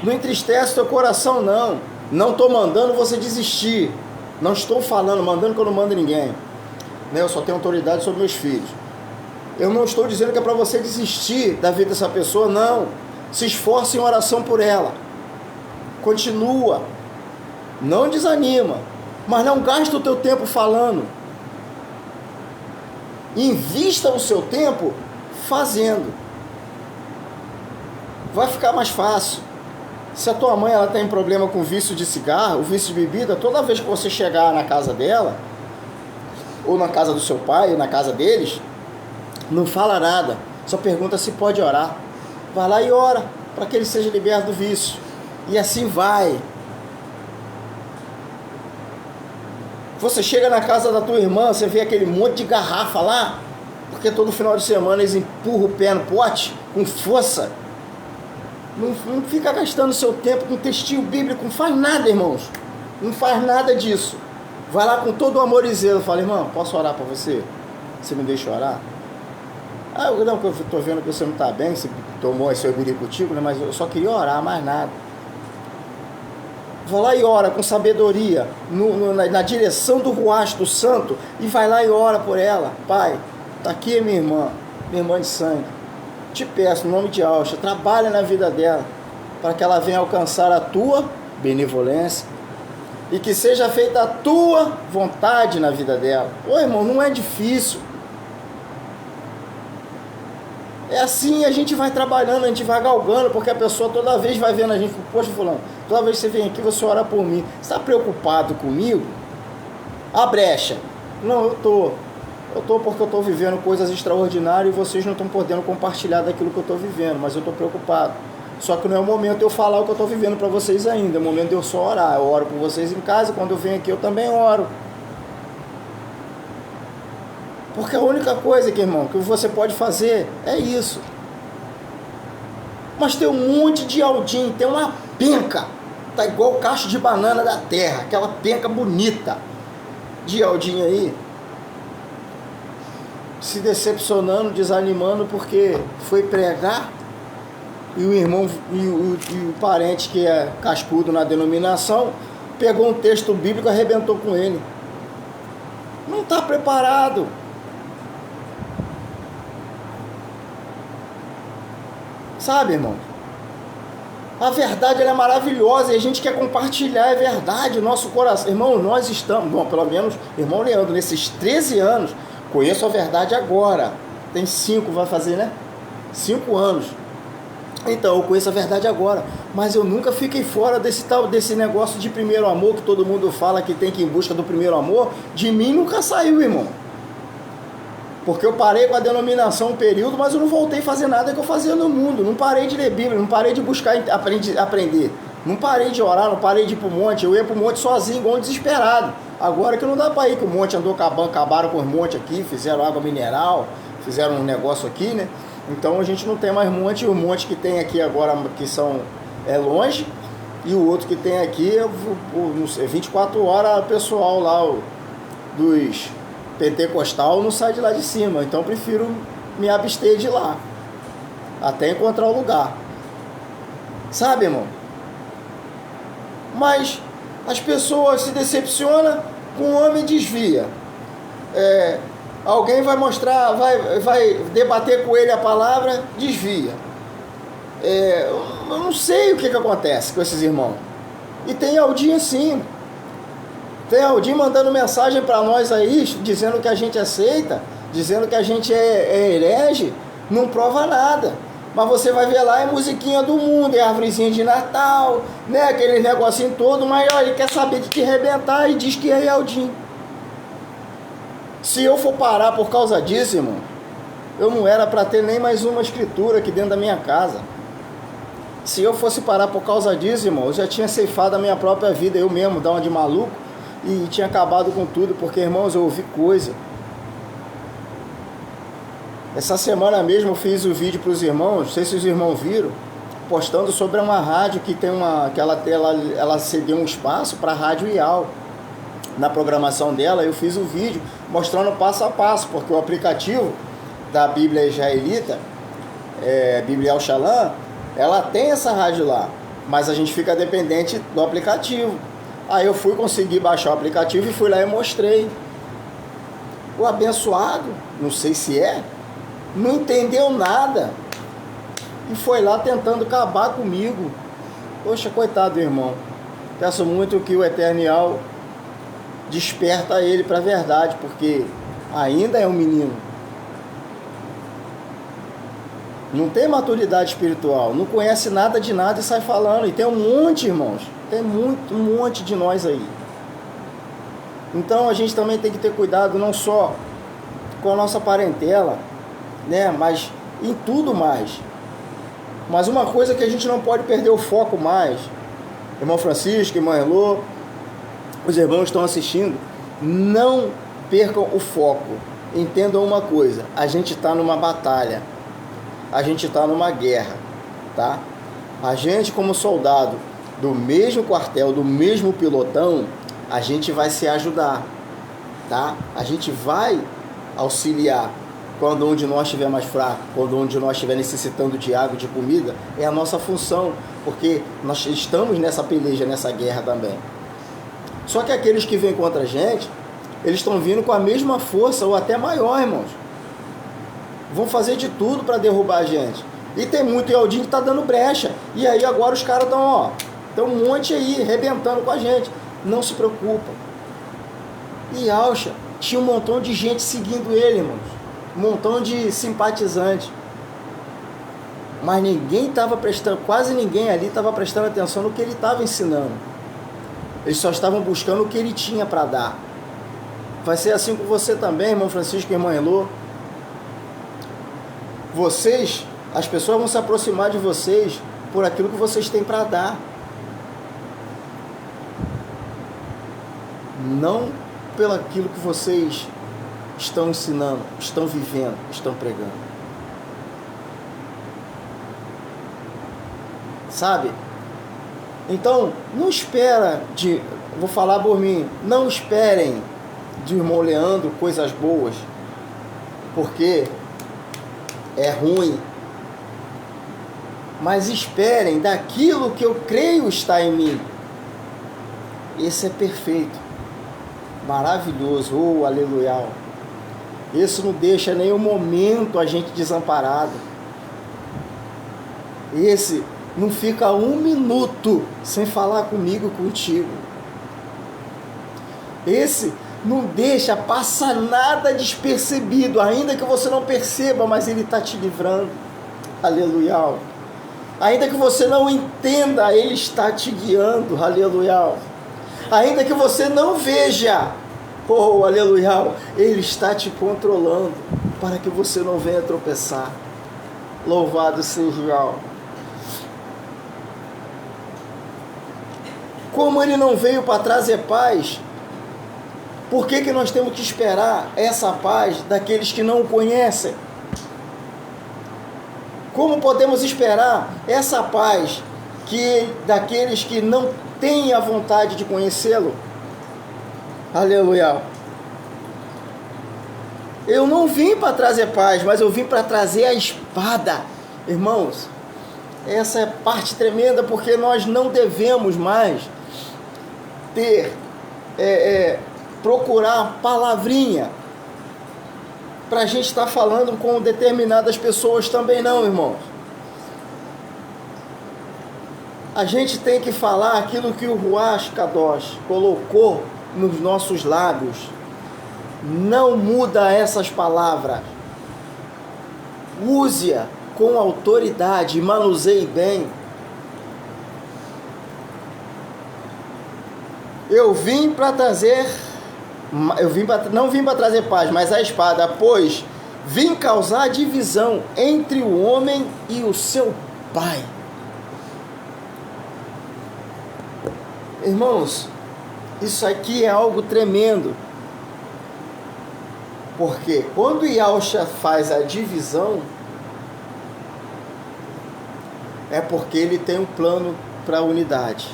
Speaker 1: Não entristece teu coração, não. Não estou mandando você desistir. Não estou mandando que eu não mando ninguém. Eu só tenho autoridade sobre meus filhos. Eu não estou dizendo que é para você desistir da vida dessa pessoa, não. Se esforce em oração por ela. Continua. Não desanima, mas não gasta o teu tempo falando. Invista o seu tempo fazendo. Vai ficar mais fácil. Se a tua mãe ela tem problema com vício de cigarro, vício de bebida, toda vez que você chegar na casa dela, ou na casa do seu pai, ou na casa deles, não fala nada, só pergunta se pode orar. Vai lá e ora, para que ele seja liberto do vício. E assim vai. Você chega na casa da tua irmã, você vê aquele monte de garrafa lá, porque todo final de semana eles empurram o pé no pote, com força. Não fica gastando seu tempo com textinho bíblico, não faz nada, irmãos. Não faz nada disso. Vai lá com todo o amor e zelo, fala, irmão, posso orar para você? Você me deixa orar? Não, eu estou vendo que você não está bem, você tomou esse biricutico, né? Mas eu só queria orar, mais nada. Vai lá e ora com sabedoria, na direção do Ruach, do Santo, e vai lá e ora por ela. Pai, está aqui minha irmã de sangue. Te peço, no nome de Alcha, trabalha na vida dela, para que ela venha alcançar a tua benevolência, e que seja feita a tua vontade na vida dela. Ô irmão, não é difícil. É assim, a gente vai trabalhando, a gente vai galgando, porque a pessoa toda vez vai vendo a gente, poxa fulano, toda vez que você vem aqui, você ora por mim. Você está preocupado comigo? A brecha. Não, eu tô porque eu estou vivendo coisas extraordinárias e vocês não estão podendo compartilhar daquilo que eu estou vivendo, mas eu estou preocupado. Só que não é o momento de eu falar o que eu estou vivendo para vocês ainda, é o momento de eu só orar. Eu oro por vocês em casa, quando eu venho aqui eu também oro. Porque a única coisa, irmão, que você pode fazer é isso. Mas tem um monte de aldim, tem uma penca, tá igual o cacho de banana da terra, aquela penca bonita de aldim aí, se decepcionando, desanimando, porque foi pregar e o irmão e o parente que é cascudo na denominação pegou um texto bíblico e arrebentou com ele. Não está preparado. Sabe, irmão? A verdade ela é maravilhosa e a gente quer compartilhar a verdade, o nosso coração. Irmão, nós estamos, bom, pelo menos, irmão Leandro, nesses 13 anos, conheço a verdade agora. Tem 5, vai fazer, né? 5 anos. Então, eu conheço a verdade agora, mas eu nunca fiquei fora desse negócio de primeiro amor, que todo mundo fala que tem que ir em busca do primeiro amor. De mim nunca saiu, irmão. Porque eu parei com a denominação um período, mas eu não voltei a fazer nada que eu fazia no mundo. Não parei de ler Bíblia, não parei de buscar aprender. Não parei de orar, não parei de ir pro monte. Eu ia pro monte sozinho, igual um desesperado. Agora que não dá para ir, que o monte andou acabando, acabaram com os montes aqui, fizeram água mineral, fizeram um negócio aqui, né? Então a gente não tem mais monte. O monte que tem aqui agora, que é longe, e o outro que tem aqui, não sei, 24 horas, o pessoal lá, dos pentecostal, não sai de lá de cima. Então eu prefiro me abster de lá, até encontrar o lugar. Sabe, irmão? Mas as pessoas se decepcionam com o homem, desvia. Alguém vai mostrar, vai debater com ele a palavra, desvia. Eu não sei o que acontece com esses irmãos. E tem Aldinho assim. Tem Aldinho mandando mensagem para nós aí, dizendo que a gente aceita, dizendo que a gente é herege, não prova nada. Mas você vai ver lá, é musiquinha do mundo, é árvorezinha de Natal, né? Aquele negocinho todo, mas ó, ele quer saber de te arrebentar e diz que é Aldinho. Se eu for parar por causa disso, irmão, eu não era para ter nem mais uma escritura aqui dentro da minha casa. Se eu fosse parar por causa disso, irmão, eu já tinha ceifado a minha própria vida, eu mesmo, dar uma de maluco, e tinha acabado com tudo, porque, irmãos, eu ouvi coisa. Essa semana mesmo eu fiz o vídeo para os irmãos, não sei se os irmãos viram, postando sobre uma rádio que tem que ela cedeu um espaço para a Rádio IAL. Na programação dela, eu fiz o vídeo mostrando passo a passo, porque o aplicativo da Bíblia Israelita, Bíblia Al-Shalom, ela tem essa rádio lá, mas a gente fica dependente do aplicativo. Aí eu fui conseguir baixar o aplicativo e fui lá e mostrei. O abençoado, não sei se não entendeu nada e foi lá tentando acabar comigo. Poxa, coitado do irmão. Peço muito que o Eternial desperta ele para a verdade, porque ainda é um menino. Não tem maturidade espiritual, não conhece nada de nada e sai falando. E tem um monte, irmãos, tem um monte de nós aí. Então a gente também tem que ter cuidado, não só com a nossa parentela, né, mas em tudo mais. Mas uma coisa que a gente não pode perder o foco mais, irmão Francisco, irmão Elô, os irmãos estão assistindo, não percam o foco. Entendam uma coisa, a gente está numa batalha, a gente está numa guerra, tá? A gente, como soldado do mesmo quartel, do mesmo pilotão, a gente vai se ajudar, tá? A gente vai auxiliar quando um de nós estiver mais fraco, quando um de nós estiver necessitando de água, de comida. É a nossa função, porque nós estamos nessa peleja, nessa guerra também. Só que aqueles que vêm contra a gente, eles estão vindo com a mesma força ou até maior, irmãos. Vão fazer de tudo para derrubar a gente. E tem muito Aldinho que está dando brecha. E aí agora os caras estão, tem um monte aí, arrebentando com a gente. Não se preocupa. E Alcha, tinha um montão de gente seguindo ele, irmãos. Um montão de simpatizantes. Mas ninguém estava prestando, quase ninguém ali estava prestando atenção no que ele estava ensinando. Eles só estavam buscando o que ele tinha para dar. Vai ser assim com você também, irmão Francisco e irmã Elô. Vocês, as pessoas vão se aproximar de vocês por aquilo que vocês têm para dar. Não pelo aquilo que vocês estão ensinando, estão vivendo, estão pregando. Sabe? Então, não espera vou falar por mim, não esperem de irmão Leandro coisas boas, porque é ruim. Mas esperem daquilo que eu creio está em mim. Esse é perfeito, maravilhoso, oh, aleluia. Esse não deixa nenhum momento a gente desamparado. Esse não fica um minuto sem falar comigo e contigo. Esse não deixa passar nada despercebido, ainda que você não perceba, mas ele está te livrando. Aleluia. Ainda que você não entenda, Ele está te guiando, aleluia. Ainda que você não veja, oh, aleluia, Ele está te controlando para que você não venha tropeçar. Louvado seja. Como Ele não veio para trazer paz, por que nós temos que esperar essa paz daqueles que não o conhecem? Como podemos esperar essa paz daqueles que não têm a vontade de conhecê-lo? Aleluia. Eu não vim para trazer paz, mas eu vim para trazer a espada. Irmãos, essa é parte tremenda, porque nós não devemos mais procurar palavrinha para a gente estar falando com determinadas pessoas também não, irmãos. A gente tem que falar aquilo que o Ruach Kadosh colocou nos nossos lábios. Não muda essas palavras. Use-a com autoridade e manuseie bem. Não vim para trazer paz, mas a espada, pois vim causar divisão entre o homem e o seu pai. Irmãos, isso aqui é algo tremendo. Porque quando Yahshua faz a divisão, é porque ele tem um plano para a unidade.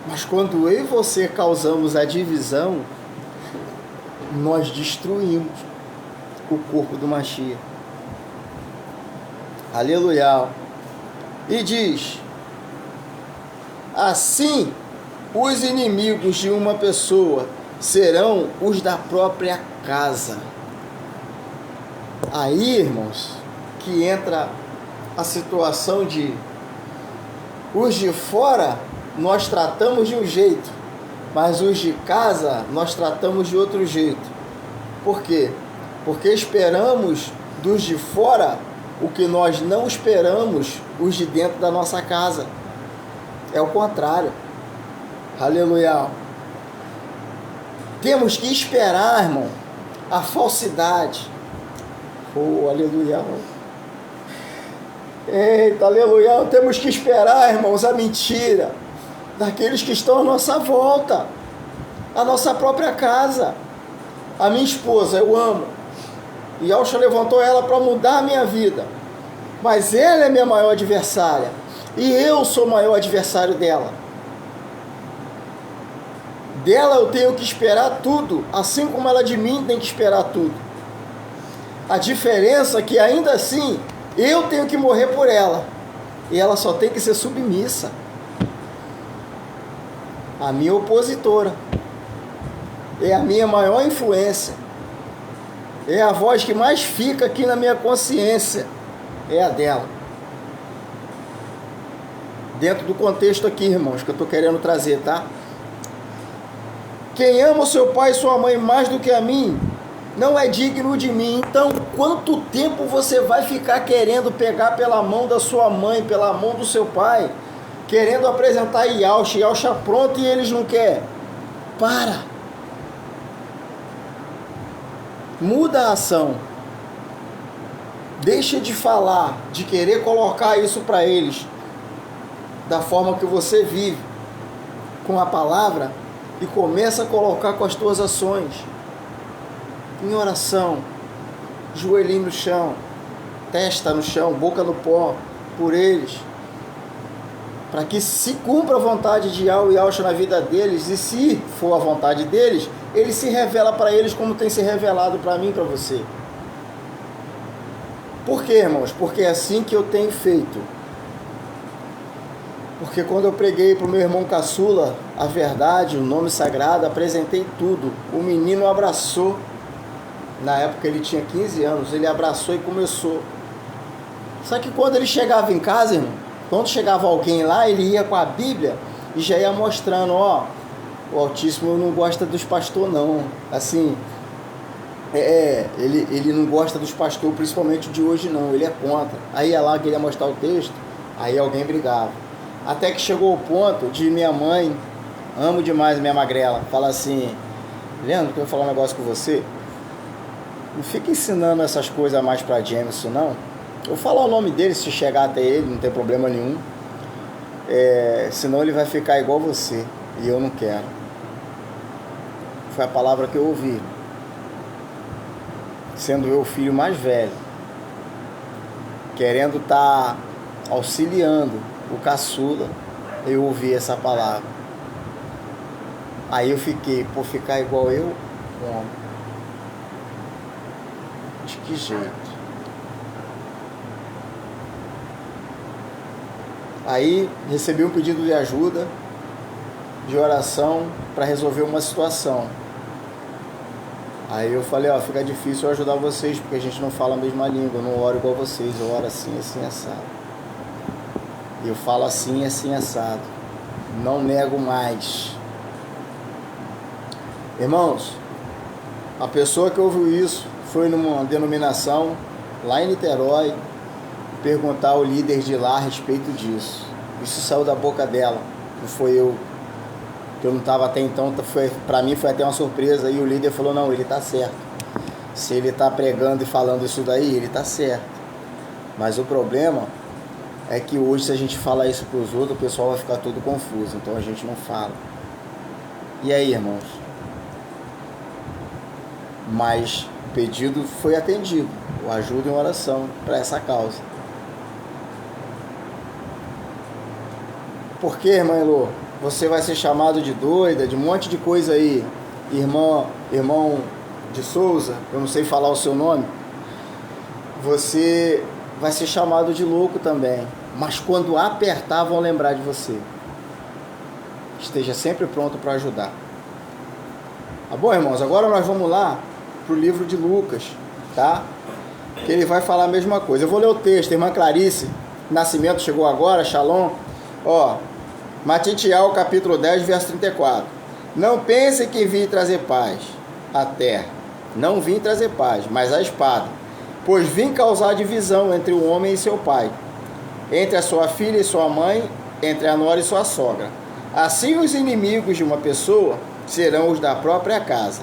Speaker 1: Mas quando eu e você causamos a divisão, nós destruímos o corpo do Mashiach. Aleluia. E diz: assim, os inimigos de uma pessoa serão os da própria casa. Aí, irmãos, que entra a situação de os de fora nós tratamos de um jeito, mas os de casa nós tratamos de outro jeito. Por quê? Porque esperamos dos de fora o que nós não esperamos os de dentro da nossa casa. É o contrário. Aleluia. Temos que esperar, irmão, a falsidade. Oh, aleluia. Eita, aleluia. Temos que esperar, irmãos, a mentira daqueles que estão à nossa volta, a nossa própria casa. A minha esposa, eu amo. E Yahshua levantou ela para mudar a minha vida. Mas ela é minha maior adversária. E eu sou o maior adversário dela. Dela eu tenho que esperar tudo, assim como ela de mim tem que esperar tudo. A diferença é que ainda assim eu tenho que morrer por ela. E ela só tem que ser submissa. A minha opositora. É a minha maior influência. É a voz que mais fica aqui na minha consciência. É a dela. Dentro do contexto aqui, irmãos, que eu estou querendo trazer, tá? Quem ama o seu pai e sua mãe mais do que a mim, não é digno de mim. Então, quanto tempo você vai ficar querendo pegar pela mão da sua mãe, pela mão do seu pai, querendo apresentar Yahshua pronto e eles não querem? Para! Muda a ação. Deixa de falar, de querer colocar isso para eles da forma que você vive com a palavra e começa a colocar com as tuas ações. Em oração, joelhinho no chão, testa no chão, boca no pó, por eles, para que se cumpra a vontade de Yahshua na vida deles, e se for a vontade deles, ele se revela para eles como tem se revelado para mim e para você. Por quê, irmãos? Porque é assim que eu tenho feito. Porque quando eu preguei para o meu irmão caçula a verdade, o nome sagrado, apresentei tudo. O menino abraçou. Na época ele tinha 15 anos, ele abraçou e começou. Só que quando ele chegava em casa, irmão, quando chegava alguém lá, ele ia com a Bíblia e já ia mostrando, ó, o Altíssimo não gosta dos pastores não. Assim, Ele não gosta dos pastores, principalmente de hoje não, ele é contra. Aí ia lá, queria mostrar o texto, aí alguém brigava. Até que chegou o ponto de minha mãe, amo demais minha magrela, fala assim: Leandro, que eu vou falar um negócio com você, não fica ensinando essas coisas mais pra Jameson não. Eu vou falar o nome dele, se chegar até ele, não tem problema nenhum. Senão ele vai ficar igual você, e eu não quero. Foi a palavra que eu ouvi. Sendo eu o filho mais velho, querendo estar auxiliando o caçula, eu ouvi essa palavra. Aí eu fiquei, por ficar igual eu, homem, de que jeito? Aí recebi um pedido de ajuda, de oração, para resolver uma situação. Aí eu falei, fica difícil eu ajudar vocês, porque a gente não fala a mesma língua, eu não oro igual vocês, eu oro assim, assim, assado. Eu falo assim, assim, assado. Não nego mais. Irmãos, a pessoa que ouviu isso foi numa denominação lá em Niterói perguntar ao líder de lá a respeito disso. Isso saiu da boca dela, não foi eu. Que eu não estava até então, para mim foi até uma surpresa. E o líder falou, não, ele está certo. Se ele está pregando e falando isso daí, ele está certo. Mas o problema é que hoje, se a gente falar isso para os outros, o pessoal vai ficar todo confuso. Então a gente não fala. E aí, irmãos? Mas o pedido foi atendido. O ajuda em oração para essa causa. Por que, irmã Elô? Você vai ser chamado de doida, de um monte de coisa aí. Irmão de Souza, eu não sei falar o seu nome. Você vai ser chamado de louco também. Mas quando apertar, vão lembrar de você. Esteja sempre pronto para ajudar. Tá bom, irmãos? Agora nós vamos lá para o livro de Lucas, tá? Que ele vai falar a mesma coisa. Eu vou ler o texto. Irmã Clarice Nascimento chegou agora, Shalom. Matitial, capítulo 10, verso 34. Não pense que vim trazer paz à terra. Não vim trazer paz, mas a espada. Pois vim causar divisão entre o homem e seu pai, entre a sua filha e sua mãe, entre a nora e sua sogra. Assim os inimigos de uma pessoa serão os da própria casa.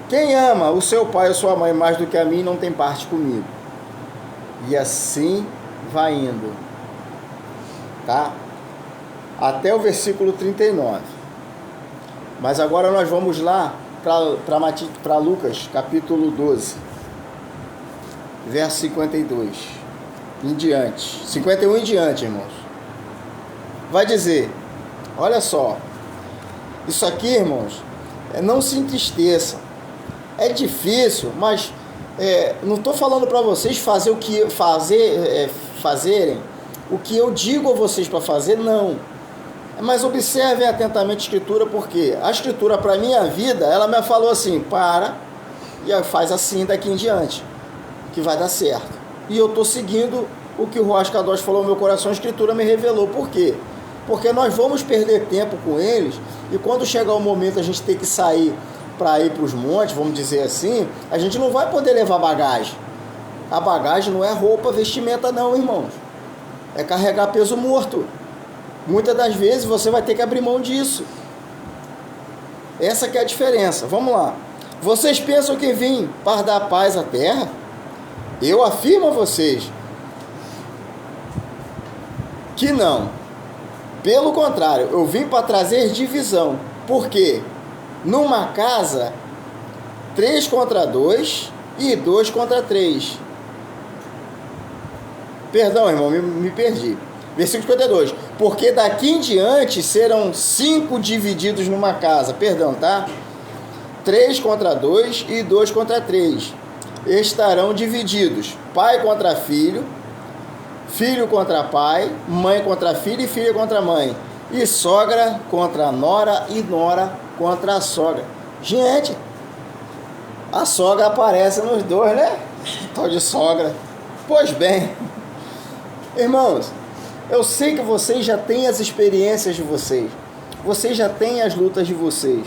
Speaker 1: Quem ama o seu pai ou sua mãe mais do que a mim não tem parte comigo. E assim vai indo. Tá? Até o versículo 39. Mas agora nós vamos lá para Lucas, capítulo 12, verso 52 em diante, 51 em diante, irmãos. Vai dizer, olha só, isso aqui, irmãos, não se entristeçam. É difícil, mas não estou falando para vocês fazerem o que eu digo a vocês para fazer, não. Mas observem atentamente a Escritura, porque a Escritura, para a minha vida, ela me falou assim, para e faz assim daqui em diante, que vai dar certo. E eu estou seguindo o que o Ruach Kadosh falou no meu coração, a Escritura me revelou. Por quê? Porque nós vamos perder tempo com eles, e quando chegar o momento a gente ter que sair para ir para os montes, vamos dizer assim, a gente não vai poder levar bagagem. A bagagem não é roupa, vestimenta não, irmãos. É carregar peso morto. Muitas das vezes você vai ter que abrir mão disso. Essa que é a diferença. Vamos lá. Vocês pensam que vim para dar paz à terra? Eu afirmo a vocês que não. Pelo contrário, eu vim para trazer divisão. Por quê? Numa casa, 3 contra 2 e 2 contra 3. Perdão, irmão, me perdi. Versículo 52. Porque daqui em diante serão 5 divididos numa casa. Perdão, tá? 3 contra 2 e 2 contra 3. Estarão divididos. Pai contra filho, filho contra pai, mãe contra filho e filha contra mãe. E sogra contra nora e nora contra a sogra. Gente, a sogra aparece nos dois, né? Tal de sogra. Pois bem, irmãos, eu sei que vocês já têm as experiências de vocês. Vocês já têm as lutas de vocês.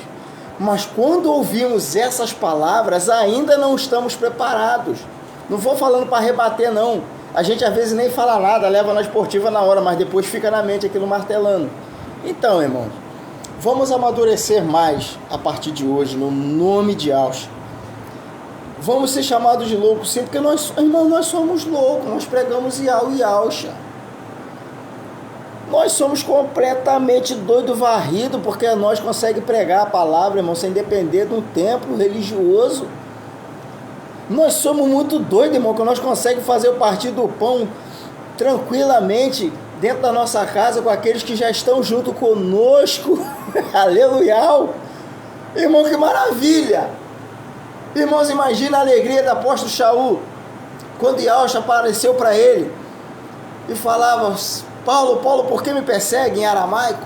Speaker 1: Mas quando ouvimos essas palavras, ainda não estamos preparados. Não vou falando para rebater, não. A gente às vezes nem fala nada, leva na esportiva na hora, mas depois fica na mente aquilo martelando. Então, irmãos, vamos amadurecer mais a partir de hoje, no nome de Yahshua. Vamos ser chamados de loucos, sim, porque nós, irmão, nós somos loucos, nós pregamos Yahshua. Nós somos completamente doido varrido, porque nós conseguimos pregar a palavra, irmão, sem depender de um templo religioso. Nós somos muito doidos, irmão, que nós conseguimos fazer o partir do pão tranquilamente dentro da nossa casa com aqueles que já estão junto conosco. Aleluia! Irmão, que maravilha! Irmãos, imagina a alegria do apóstolo Shaul quando Yahshua apareceu para ele e falava: Paulo, Paulo, por que me persegue, em aramaico?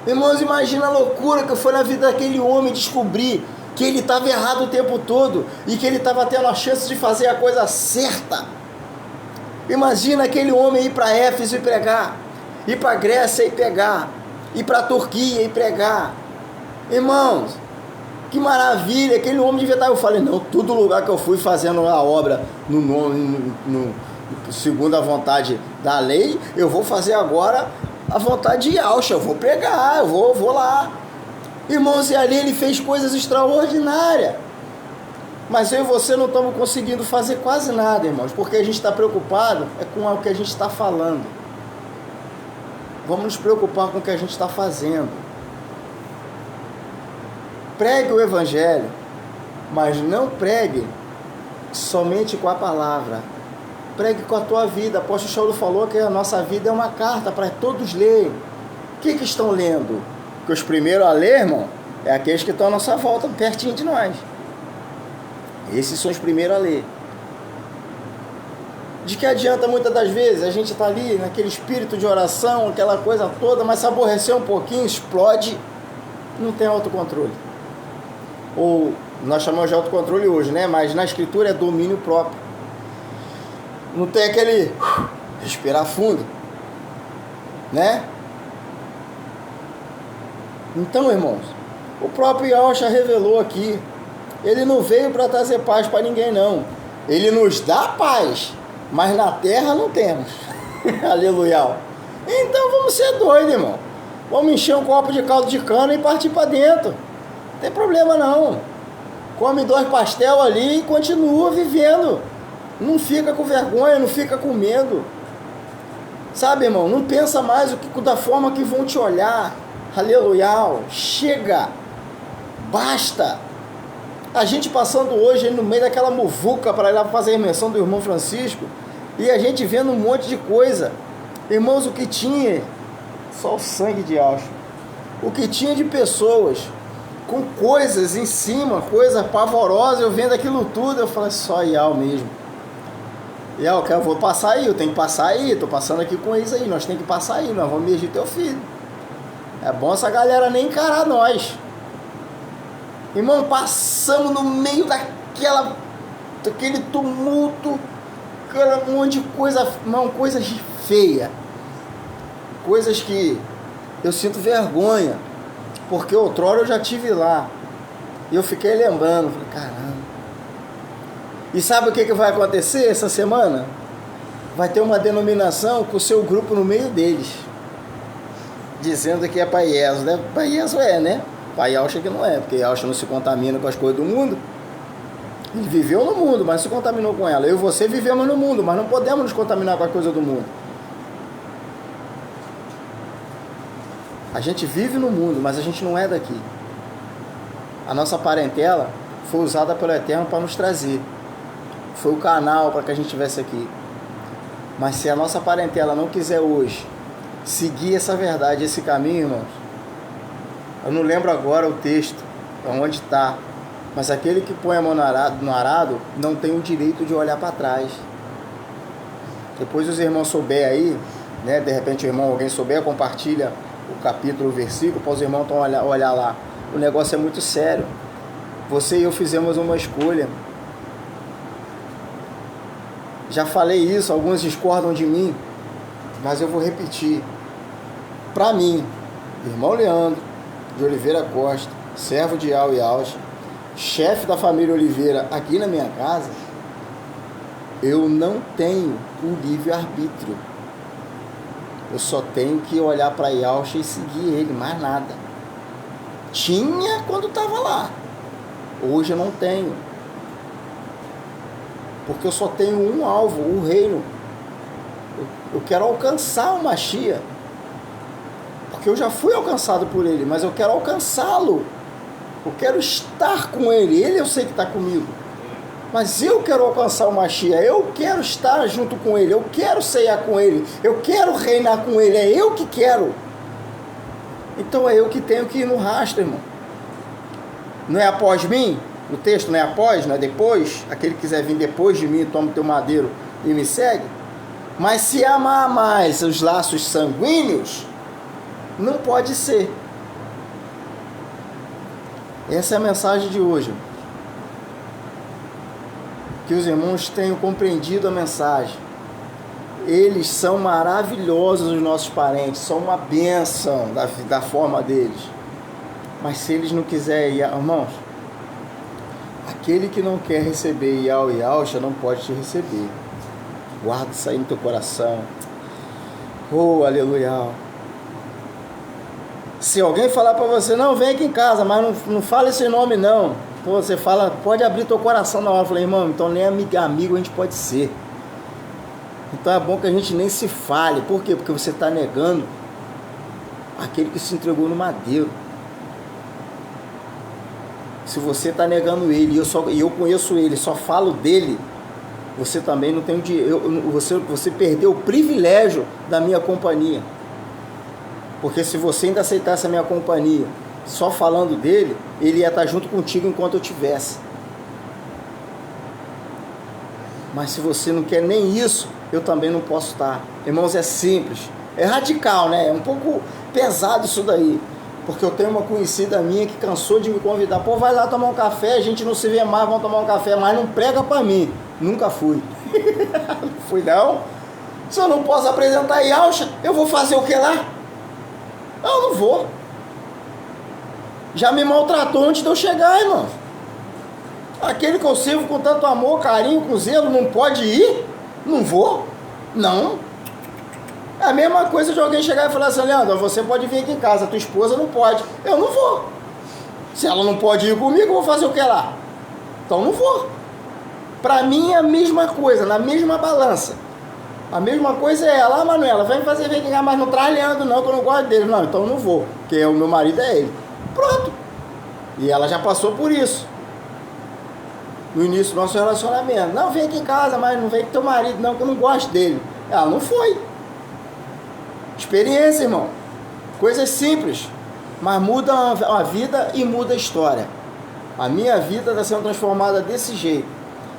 Speaker 1: Irmãos, imagina a loucura que foi na vida daquele homem descobrir que ele estava errado o tempo todo e que ele estava tendo a chance de fazer a coisa certa. Imagina aquele homem ir para Éfeso e pregar, ir para Grécia e pregar, ir para a Turquia e pregar. Irmãos, que maravilha, aquele homem devia estar. Eu falei, não, todo lugar que eu fui fazendo a obra segundo a vontade da lei, eu vou fazer agora a vontade de Yahshua, eu vou pregar, eu vou lá. Irmãos, e ali ele fez coisas extraordinárias. Mas eu e você não estamos conseguindo fazer quase nada, irmãos, porque a gente está preocupado com o que a gente está falando. Vamos nos preocupar com o que a gente está fazendo. Pregue o Evangelho, mas não pregue somente com a palavra. Pregue com a tua vida. O apóstolo Shaul falou que a nossa vida é uma carta para todos lerem. O que estão lendo? Que os primeiros a ler, irmão, é aqueles que estão à nossa volta, pertinho de nós. Esses são os primeiros a ler. De que adianta muitas das vezes a gente está ali naquele espírito de oração, aquela coisa toda, mas se aborrecer um pouquinho, explode, não tem autocontrole. Ou nós chamamos de autocontrole hoje, né? Mas na escritura é domínio próprio. Não tem aquele respirar fundo, né? Então, irmãos, o próprio Yahshua revelou aqui, ele não veio para trazer paz para ninguém, não. Ele nos dá paz, mas na terra não temos. Aleluia. Então vamos ser doidos, irmão. Vamos encher um copo de caldo de cana e partir para dentro. Não tem problema não. Come 2 pastel ali e continua vivendo. Não fica com vergonha, não fica com medo. Sabe, irmão, não pensa mais da forma que vão te olhar. Aleluia. Chega. Basta. A gente passando hoje no meio daquela muvuca para ir lá fazer a imersão do irmão Francisco e a gente vendo um monte de coisa. Irmãos, o que tinha, só o sangue de Yahshua, o que tinha de pessoas com coisas em cima, coisa pavorosa, eu vendo aquilo tudo, eu falei, só Yahweh mesmo. Yahweh, eu vou passar aí, eu tenho que passar aí, tô passando aqui com eles aí, nós temos que passar aí, nós vamos emergir teu filho. É bom essa galera nem encarar nós. Irmão, passamos no meio daquele tumulto, um monte de coisa, irmão, coisas feias, coisas que eu sinto vergonha, porque outrora eu já tive lá, e eu fiquei lembrando, falei, caramba. E sabe o que vai acontecer essa semana? Vai ter uma denominação com o seu grupo no meio deles, dizendo que é Pai Yesu, né? Pai Yesu é, né? Pai Yahshua que não é, porque Yahshua não se contamina com as coisas do mundo. Ele viveu no mundo, mas se contaminou com ela. Eu e você vivemos no mundo, mas não podemos nos contaminar com as coisas do mundo. A gente vive no mundo, mas a gente não é daqui. A nossa parentela foi usada pelo Eterno para nos trazer. Foi o canal para que a gente estivesse aqui. Mas se a nossa parentela não quiser hoje seguir essa verdade, esse caminho, irmãos, eu não lembro agora o texto, onde está, mas aquele que põe a mão no arado não tem o direito de olhar para trás. Depois os irmãos souber aí, né, de repente o irmão, alguém souber, compartilha o capítulo, o versículo, para os irmãos olhar lá. O negócio é muito sério. Você e eu fizemos uma escolha. Já falei isso, alguns discordam de mim, mas eu vou repetir. Para mim, irmão Leandro, de Oliveira Costa, servo de Yau e Yaucha, chefe da família Oliveira aqui na minha casa, eu não tenho o livre-arbítrio. Eu só tenho que olhar para Yaucha e seguir ele, mais nada. Tinha quando estava lá. Hoje eu não tenho. Porque eu só tenho um alvo, o reino. Eu quero alcançar o Mashiach. Porque eu já fui alcançado por ele, mas eu quero alcançá-lo. Eu quero estar com ele. Ele eu sei que está comigo. Mas eu quero alcançar o Mashiach. Eu quero estar junto com ele. Eu quero ceiar com ele. Eu quero reinar com ele. É eu que quero. Então é eu que tenho que ir no rastro, irmão. Não é após mim? O texto não é após, não é depois? Aquele que quiser vir depois de mim, toma o teu madeiro e me segue. Mas se amar mais os laços sanguíneos, não pode ser. Essa é a mensagem de hoje. Que os irmãos tenham compreendido a mensagem. Eles são maravilhosos, os nossos parentes, são uma bênção da forma deles. Mas se eles não quiserem, irmãos, aquele que não quer receber Yau e Yaucha não pode te receber. Guarda isso aí no teu coração. Oh, aleluia. Se alguém falar para você, não, vem aqui em casa, mas não fala esse nome não. Então você fala, pode abrir teu coração na hora. Eu falei, irmão, então nem amigo a gente pode ser. Então é bom que a gente nem se fale. Por quê? Porque você está negando aquele que se entregou no madeiro. Se você está negando ele e eu conheço ele, só falo dele, você também não tem você perdeu o privilégio da minha companhia. Porque se você ainda aceitasse a minha companhia, só falando dele, ele ia estar junto contigo enquanto eu tivesse. Mas se você não quer nem isso, eu também não posso estar. Irmãos, é simples, é radical, né? É um pouco pesado isso daí. Porque eu tenho uma conhecida minha que cansou de me convidar. Pô, vai lá tomar um café, a gente não se vê mais, vamos tomar um café. Mas não prega pra mim. Nunca fui. Não fui não. Se eu não posso apresentar Yaucha, eu vou fazer o que lá? Eu não vou. Já me maltratou antes de eu chegar, irmão. Aquele que eu sirvo com tanto amor, carinho, com zelo, não pode ir? Não vou. Não. É a mesma coisa de alguém chegar e falar assim, Leandro, você pode vir aqui em casa, a tua esposa não pode. Eu não vou. Se ela não pode ir comigo, eu vou fazer o que lá? Então não vou. Pra mim é a mesma coisa, na mesma balança. A mesma coisa é ela, Manuela, vem fazer vir aqui em casa, mas não traz Leandro não, que eu não gosto dele. Não, então eu não vou, porque o meu marido é ele. Pronto. E ela já passou por isso. No início do nosso relacionamento. Não, vem aqui em casa, mas não vem com teu marido não, que eu não gosto dele. Ela não foi. Experiência, irmão. Coisas simples, mas muda a vida e muda a história. A minha vida está sendo transformada desse jeito.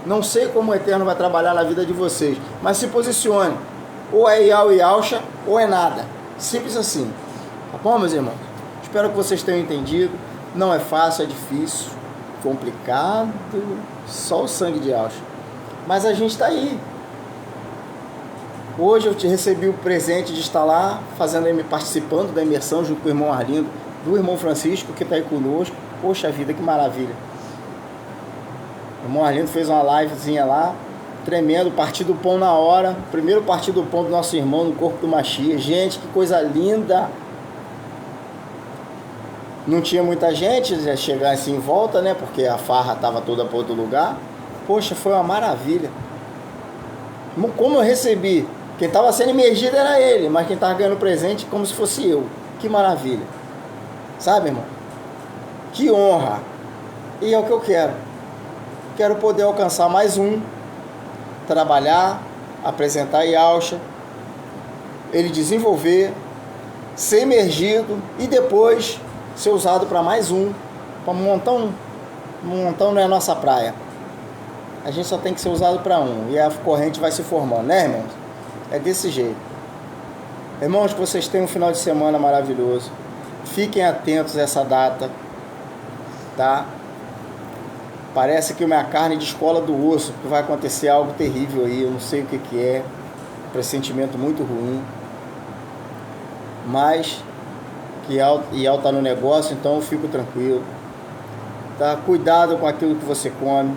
Speaker 1: Não sei como o Eterno vai trabalhar na vida de vocês, mas se posicione. Ou é Yau e Yaucha, ou é nada. Simples assim. Tá bom, meus irmãos? Espero que vocês tenham entendido. Não é fácil, é difícil, complicado. Só o sangue de Yaucha. Mas a gente está aí. Hoje eu te recebi o presente de estar lá, participando da imersão junto com o irmão Arlindo, do irmão Francisco, que está aí conosco. Poxa vida, que maravilha. O irmão Arlindo fez uma livezinha lá, tremendo, partir do pão na hora. Primeiro partir do pão do nosso irmão no corpo do Mashiach. Gente, que coisa linda. Não tinha muita gente, já chegar assim em volta, né? Porque a farra estava toda para outro lugar. Poxa, foi uma maravilha. Como eu recebi? Quem estava sendo imergido era ele, mas quem estava ganhando presente como se fosse eu. Que maravilha. Sabe, irmão? Que honra. E é o que eu quero. Quero poder alcançar mais um, trabalhar, apresentar Yaucha, ele desenvolver, ser imergido e depois ser usado para mais um, para um montão não é a nossa praia. A gente só tem que ser usado para um e a corrente vai se formando, né, irmãos? É desse jeito. Irmãos, que vocês tenham um final de semana maravilhoso. Fiquem atentos a essa data, tá? Parece que minha carne descola do osso, que vai acontecer algo terrível aí, eu não sei o que é, um pressentimento muito ruim. Mas que Ial está no negócio, então eu fico tranquilo. Tá? Cuidado com aquilo que você come.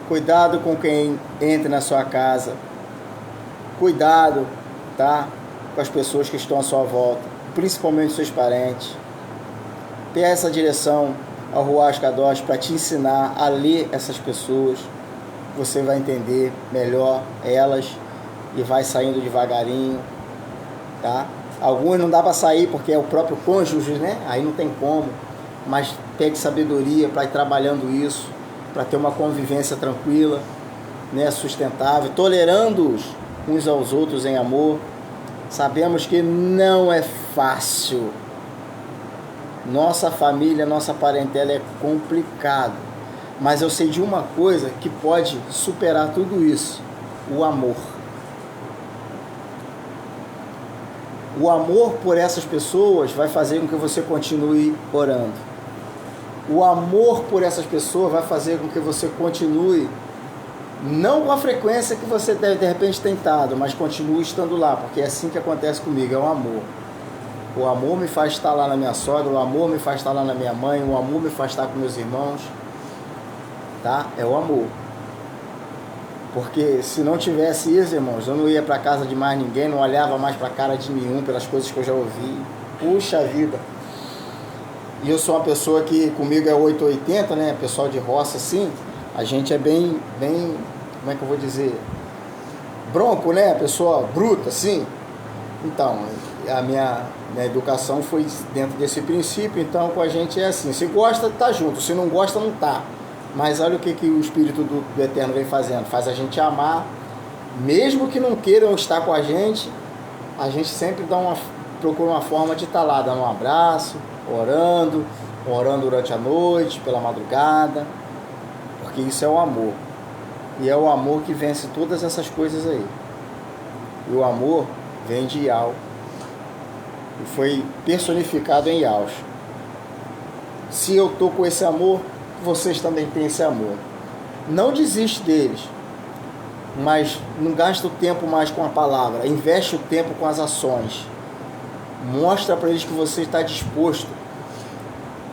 Speaker 1: Cuidado com quem entra na sua casa. Cuidado, tá? Com as pessoas que estão à sua volta, principalmente seus parentes. Peça a direção ao Ruach Kadosh para te ensinar a ler essas pessoas. Você vai entender melhor elas e vai saindo devagarinho, tá? Alguns não dá para sair porque é o próprio cônjuge, né? Aí não tem como, mas pede sabedoria para ir trabalhando isso, para ter uma convivência tranquila, né? Sustentável, tolerando-os uns aos outros em amor. Sabemos que não é fácil. Nossa família, nossa parentela é complicado, mas eu sei de uma coisa que pode superar tudo isso: o amor. O amor por essas pessoas vai fazer com que você continue orando. O amor por essas pessoas vai fazer com que você continue, não com a frequência que você deve de repente tentado, mas continue estando lá, porque é assim que acontece comigo, é o amor. O amor me faz estar lá na minha sogra, o amor me faz estar lá na minha mãe, o amor me faz estar com meus irmãos, tá? É o amor. Porque se não tivesse isso, irmãos, eu não ia para casa de mais ninguém, não olhava mais para a cara de nenhum pelas coisas que eu já ouvi. Puxa vida! E eu sou uma pessoa que comigo é 880, né? Pessoal de roça assim, a gente é bem, como é que eu vou dizer? Bronco, né? Pessoa bruta assim. Então, a minha educação foi dentro desse princípio, então com a gente é assim, se gosta, tá junto, se não gosta, não tá. Mas olha o que o Espírito do Eterno vem fazendo, faz a gente amar, mesmo que não queiram estar com a gente sempre procura uma forma de estar lá, dando um abraço, orando durante a noite, pela madrugada, porque isso é o amor, e é o amor que vence todas essas coisas aí, e o amor vem de Ial, e foi personificado em Yahush. Se eu estou com esse amor, vocês também têm esse amor. Não desiste deles, mas não gasta o tempo mais com a palavra, investe o tempo com as ações. Mostra para eles que você está disposto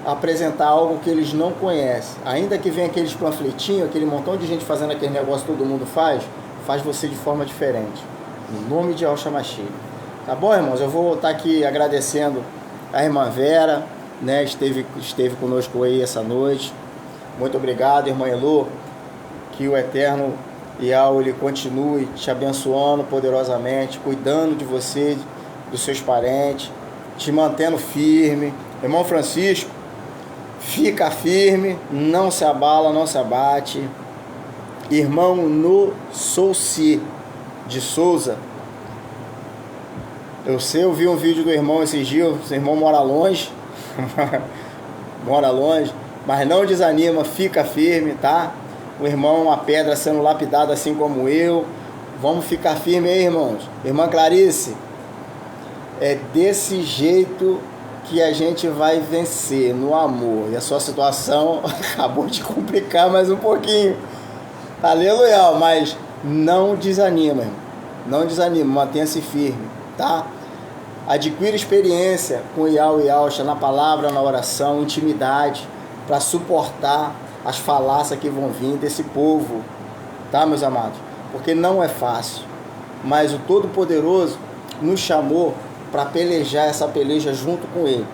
Speaker 1: a apresentar algo que eles não conhecem. Ainda que venha aqueles panfletinhos, aquele montão de gente fazendo aquele negócio que todo mundo faz você de forma diferente. No nome de Yahshua Mashiach. Tá bom, irmãos? Eu vou estar aqui agradecendo a irmã Vera, né? Esteve conosco aí essa noite. Muito obrigado, irmã Elô. Que o Eterno Ial, ele continue te abençoando poderosamente, cuidando de você, dos seus parentes, te mantendo firme. Irmão Francisco, fica firme, não se abala, não se abate. Irmão No Souci de Souza, eu vi um vídeo do irmão esses dias, o irmão mora longe, mas não desanima, fica firme, tá? O irmão, uma pedra sendo lapidada assim como eu, vamos ficar firme aí, irmãos. Irmã Clarice, é desse jeito que a gente vai vencer, no amor, e a sua situação acabou de complicar mais um pouquinho, aleluia, mas não desanima, irmão. Não desanima, mantenha-se firme, tá? Adquira experiência com o Ial e Yahushua na palavra, na oração, intimidade, para suportar as falácias que vão vir desse povo, tá, meus amados? Porque não é fácil, mas o Todo-Poderoso nos chamou para pelejar essa peleja junto com Ele,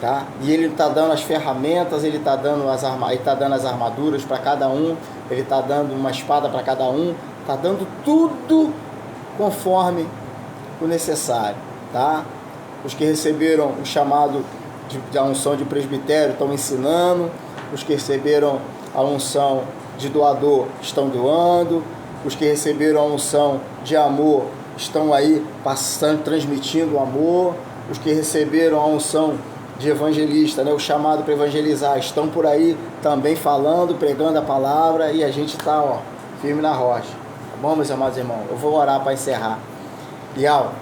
Speaker 1: tá? E Ele está dando as ferramentas, Ele está dando as armaduras para cada um, Ele está dando uma espada para cada um, está dando tudo conforme o necessário, tá? Os que receberam o chamado de unção de presbitério estão ensinando, os que receberam a unção de doador estão doando, os que receberam a unção de amor estão aí passando, transmitindo o amor, os que receberam a unção de evangelista, né, o chamado para evangelizar, estão por aí também falando, pregando a palavra, e a gente está, ó, firme na rocha. Tá bom, meus amados irmãos? Eu vou orar para encerrar. Ial,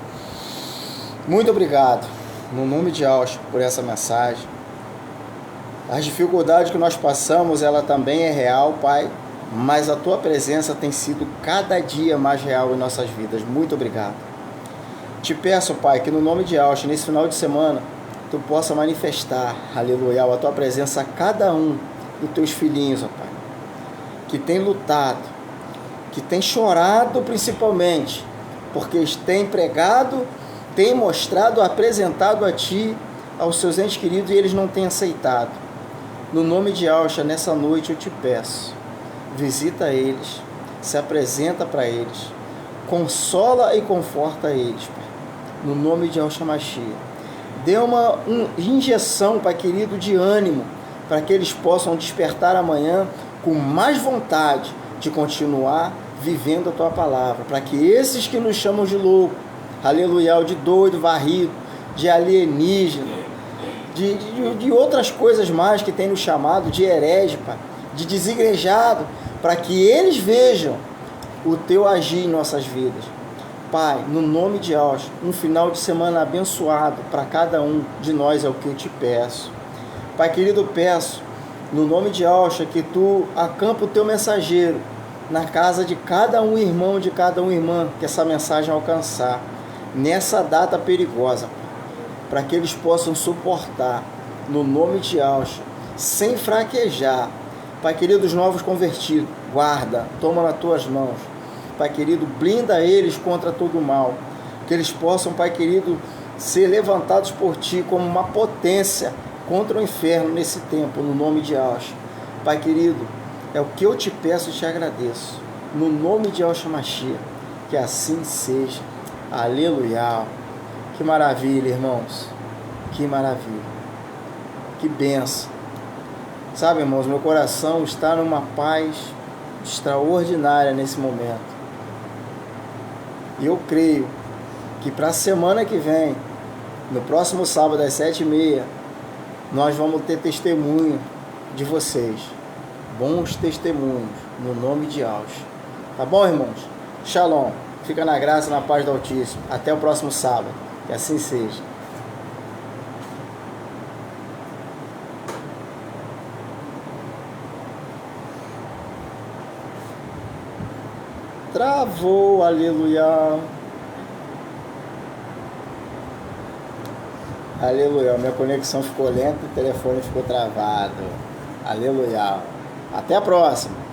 Speaker 1: muito obrigado, no nome de Yahushua, por essa mensagem. As dificuldades que nós passamos, ela também é real, Pai, mas a Tua presença tem sido cada dia mais real em nossas vidas. Muito obrigado. Te peço, Pai, que no nome de Yahushua, nesse final de semana, Tu possa manifestar, aleluia, a tua presença a cada um dos teus filhinhos, ó Pai, que tem lutado, que tem chorado principalmente, porque eles têm pregado, têm mostrado, apresentado a Ti, aos seus entes queridos, e eles não têm aceitado. No nome de Yahshua, nessa noite eu te peço, visita eles, se apresenta para eles, consola e conforta eles, Pai, no nome de Yahshua Mashiach. Dê uma injeção, Pai querido, de ânimo, para que eles possam despertar amanhã com mais vontade de continuar vivendo a Tua palavra, para que esses que nos chamam de louco, aleluia, de doido, varrido, de alienígena, de outras coisas mais que tem nos chamado, de herege, Pai, de desigrejado, para que eles vejam o Teu agir em nossas vidas. Pai, no nome de Yahshua, um final de semana abençoado para cada um de nós é o que eu te peço. Pai querido, eu peço, no nome de Yahshua, que Tu acampa o Teu mensageiro na casa de cada um irmão, de cada uma irmã, que essa mensagem alcançar, nessa data perigosa, para que eles possam suportar, no nome de Yahshua, sem fraquejar. Pai querido, os novos convertidos, guarda, toma nas Tuas mãos. Pai querido, blinda eles contra todo o mal, que eles possam, Pai querido, ser levantados por Ti como uma potência contra o inferno nesse tempo, no nome de Yahshua. Pai querido, é o que eu te peço e te agradeço, no nome de Yahshua Mashiach, que assim seja. Aleluia. Que maravilha, irmãos, que maravilha, que bênção. Sabe, irmãos, meu coração está numa paz extraordinária nesse momento. E eu creio que para a semana que vem, no próximo sábado às 7h30, nós vamos ter testemunho de vocês. Bons testemunhos, no nome de Yahshua. Tá bom, irmãos? Shalom. Fica na graça e na paz do Altíssimo. Até o próximo sábado. Que assim seja. Travou, aleluia. Aleluia, minha conexão ficou lenta, o telefone ficou travado. Aleluia. Até a próxima.